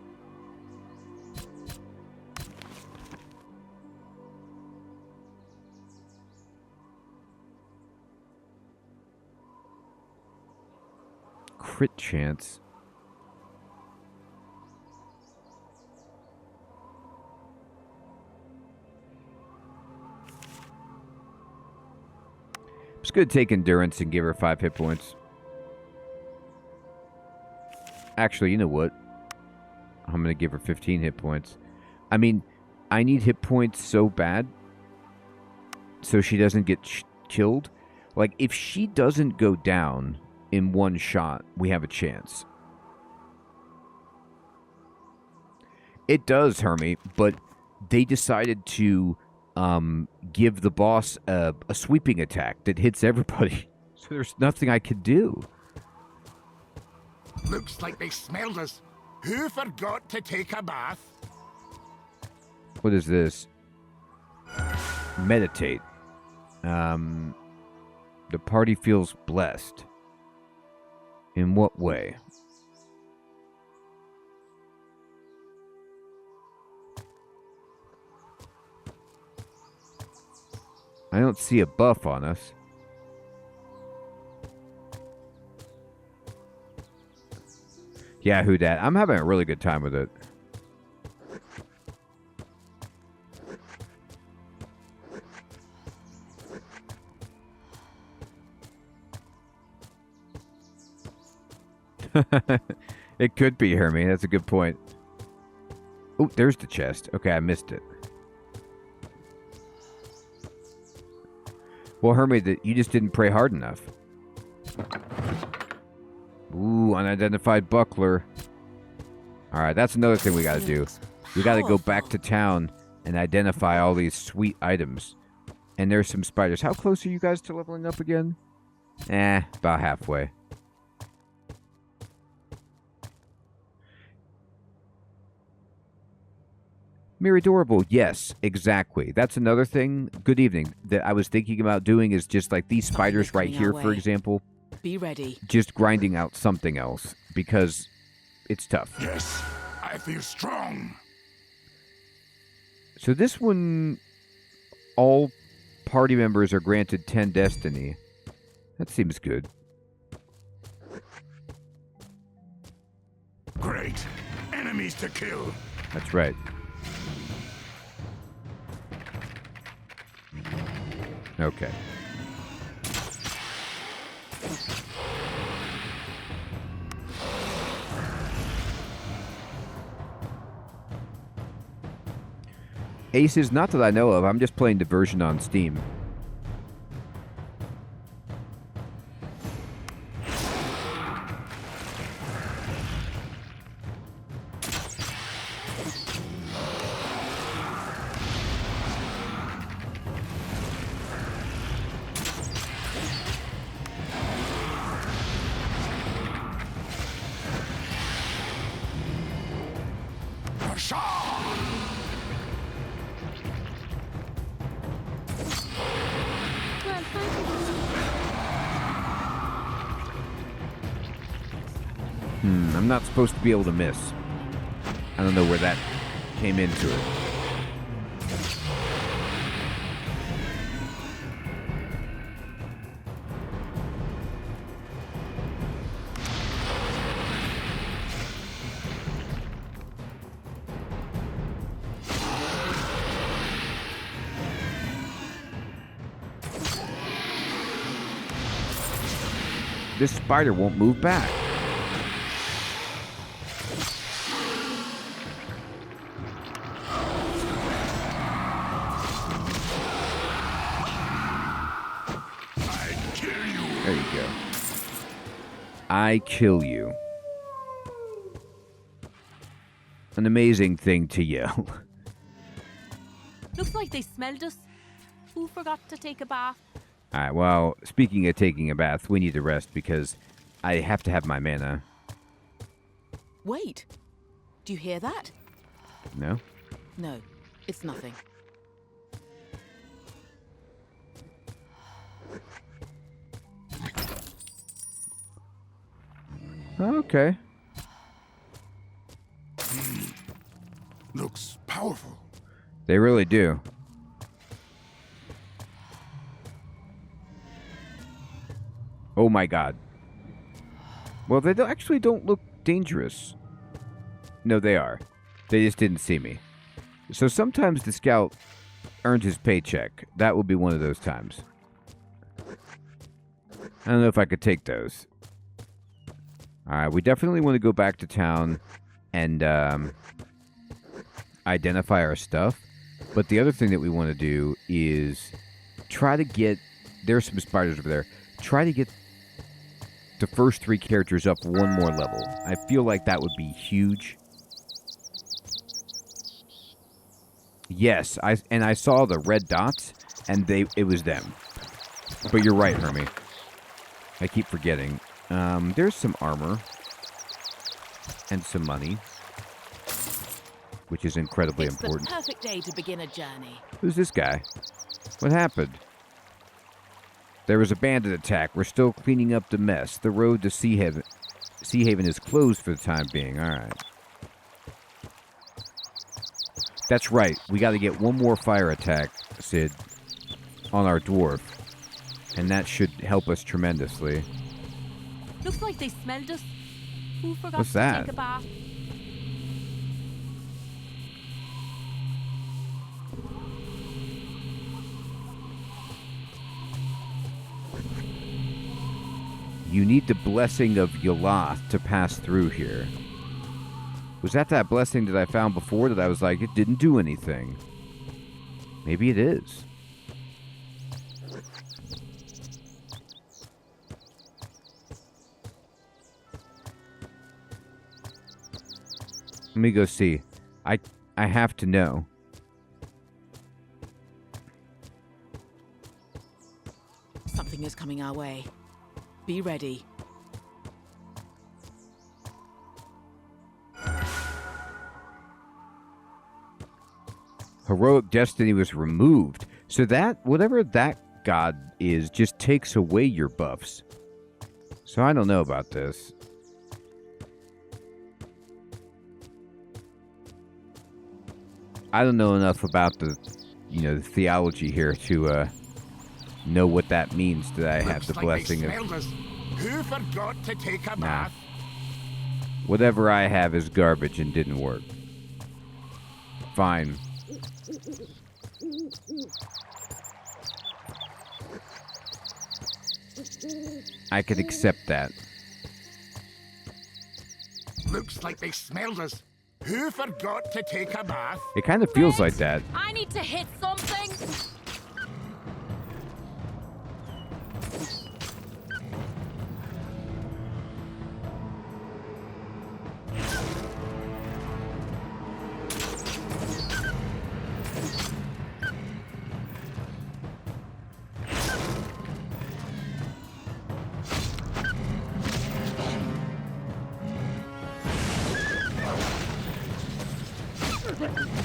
Crit chance. It's good to take endurance and give her 5 hit points. Actually, you know what? I'm going to give her 15 hit points. I mean, I need hit points so bad. so she doesn't get killed. Like, if she doesn't go down in one shot, we have a chance. It does, Hermie, but they decided to give the boss a sweeping attack that hits everybody. So there's nothing I could do. Looks like they smelled us. Who forgot to take a bath? What is this? Meditate. The party feels blessed. In what way? I don't see a buff on us. Yeah, who dat? I'm having a really good time with it. It could be, Hermie. That's a good point. Oh, there's the chest. Okay, I missed it. Well, Hermie, you just didn't pray hard enough. Ooh, unidentified buckler. Alright, that's another thing we gotta do. We gotta go back to town and identify all these sweet items. And there's some spiders. How close are you guys to leveling up again? About halfway. Miradorable, yes, exactly. That's another thing, good evening, that I was thinking about doing is just like these spiders right here, for example. Be ready. Just grinding out something else, because it's tough. Yes, I feel strong. So this one, all party members are granted 10 destiny. That seems good. Great. Enemies to kill. That's right. Okay. Aces, not that I know of. I'm just playing the version on Steam. I'm not supposed to be able to miss. I don't know where that came into it. This spider won't move back. There you go. I kill you. An amazing thing to yell. Looks like they smelled us. Who forgot to take a bath? Alright, well, speaking of taking a bath, we need to rest because I have to have my mana. Wait. Do you hear that? No? No, it's nothing. Okay. Looks powerful. They really do. Oh my god. Well, they actually don't look dangerous. No, they are. They just didn't see me. So sometimes the scout earned his paycheck. That would be one of those times. I don't know if I could take those. Alright, we definitely want to go back to town and identify our stuff. But the other thing that we want to do is try to get... There's some spiders over there. Try to get the first 3 characters up one more level. I feel like that would be huge. Yes, I saw the red dots, and it was them. But you're right, Hermie. I keep forgetting. There's some armor. And some money. Which is incredibly important. It's the perfect day to begin a journey. Who's this guy? What happened? There was a bandit attack. We're still cleaning up the mess. The road to Sea Haven is closed for the time being. All right. That's right. We got to get one more fire attack, Sid, on our dwarf. And that should help us tremendously. Looks like they smelled us. Who forgot What's to that? take a bath? You need the blessing of Yoloth to pass through here. Was that blessing that I found before that I was like, it didn't do anything? Maybe it is. Let me go see. I have to know. Something is coming our way. Be ready. Heroic destiny was removed. So that, whatever that god is, just takes away your buffs. So I don't know about this. I don't know enough about the theology here to know what that means that I have the blessing of... Who forgot to take a bath? Whatever I have is garbage and didn't work. Fine. I could accept that. Looks like they smelled us. Who forgot to take a bath? It kind of feels like that. I need to hit something.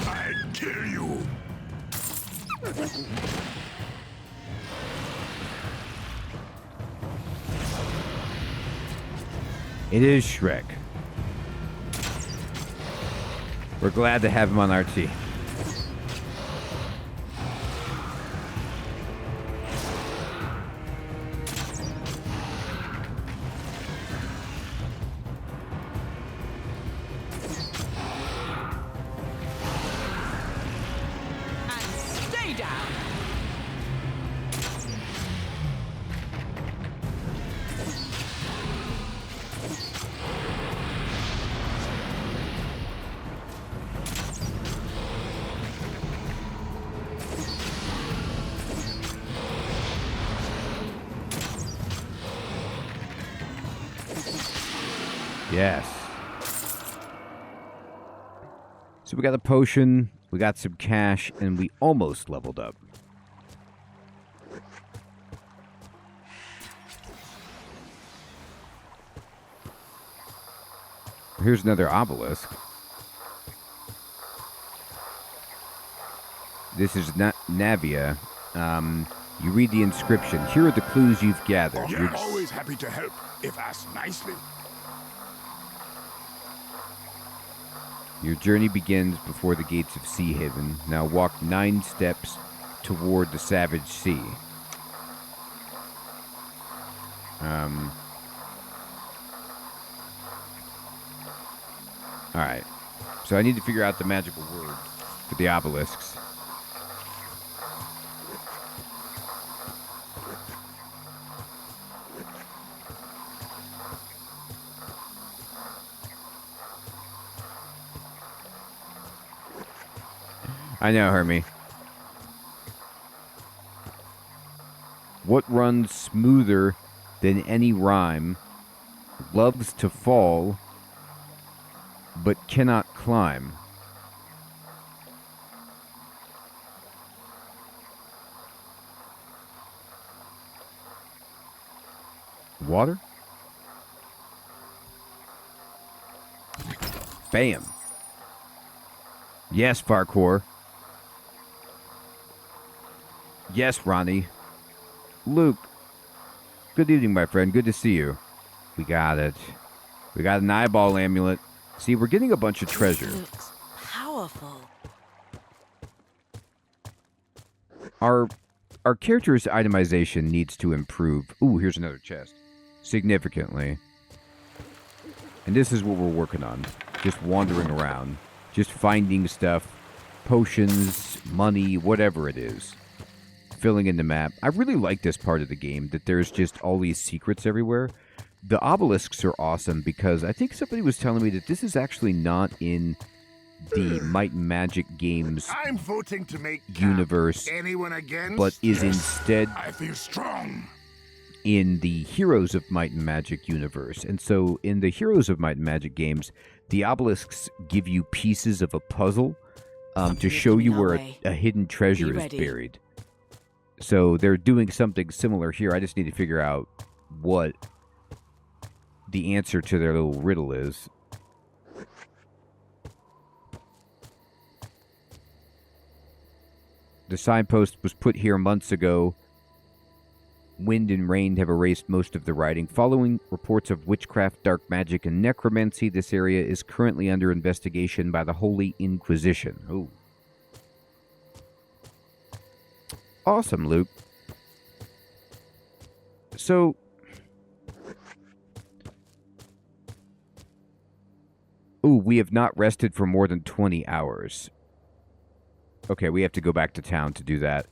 I'd kill you. It is Shrek. We're glad to have him on our team. Yes. So we got a potion, we got some cash, and we almost leveled up. Here's another obelisk. This is Navia. You read the inscription. Here are the clues you've gathered. You're always happy to help, if asked nicely. Your journey begins before the gates of Sea Haven. Now walk 9 steps toward the Savage Sea. Alright. So I need to figure out the magical word for the obelisks. I know, Hermie. What runs smoother than any rhyme, loves to fall, but cannot climb? Water? Bam. Yes, Farquhar. Yes, Ronnie. Luke. Good evening, my friend. Good to see you. We got it. We got an eyeball amulet. See, we're getting a bunch of treasure. Looks powerful. Our character's itemization needs to improve. Ooh, here's another chest. Significantly. And this is what we're working on. Just wandering around. Just finding stuff. Potions, money, whatever it is. Filling in the map. I really like this part of the game, that there's just all these secrets everywhere. The obelisks are awesome because I think somebody was telling me that this is actually not in the Might and Magic games I'm voting to make universe, anyone against, but is instead I feel strong. in the Heroes of Might and Magic universe. And so in the Heroes of Might and Magic games, the obelisks give you pieces of a puzzle to show you where a hidden treasure is buried. So they're doing something similar here. I just need to figure out what the answer to their little riddle is. The signpost was put here months ago. Wind and rain have erased most of the writing. Following reports of witchcraft, dark magic, and necromancy, this area is currently under investigation by the Holy Inquisition. Ooh. Awesome, Luke. So, ooh, we have not rested for more than 20 hours. Okay, we have to go back to town to do that.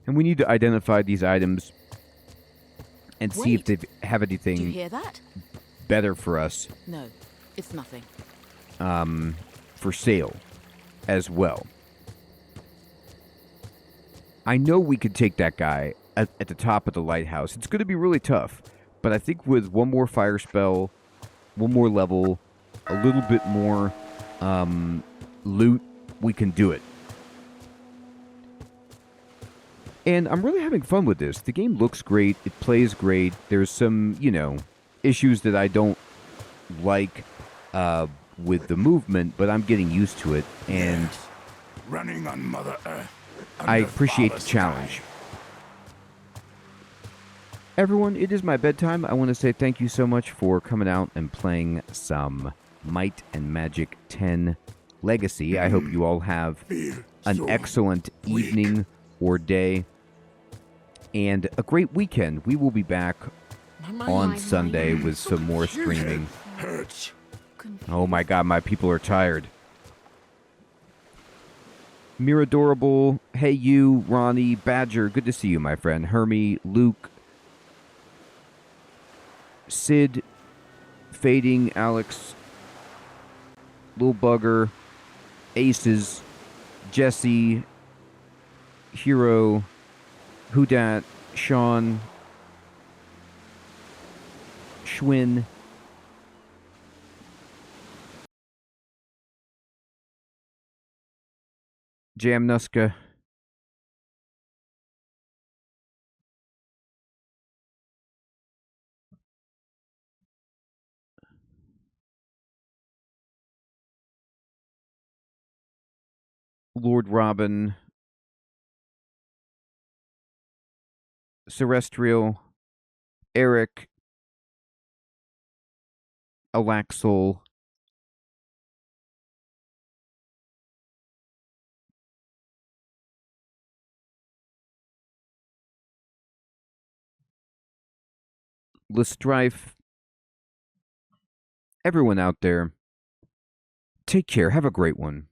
And we need to identify these items and see if they have anything Do you hear that? better for us No, it's nothing. for sale as well. I know we could take that guy at the top of the lighthouse. It's going to be really tough, but I think with one more fire spell, one more level, a little bit more loot, we can do it. And I'm really having fun with this. The game looks great. It plays great. There's some, issues that I don't like with the movement, but I'm getting used to it. And Running on Mother Earth. I appreciate the challenge. Everyone, it is my bedtime. I want to say thank you so much for coming out and playing some Might and Magic 10 Legacy. I hope you all have an excellent evening or day and a great weekend. We will be back on Sunday with some more streaming. Hurts. Oh my god, my people are tired. Miradorable, hey you, Ronnie, Badger, good to see you, my friend. Hermie, Luke, Sid, Fading, Alex, Lil Bugger, Aces, Jesse, Hero, Whodat, Sean, Schwinn, Jamnuska, Lord Robin, Celestial, Eric, Alaxol, Lestrife, everyone out there, take care. Have a great one.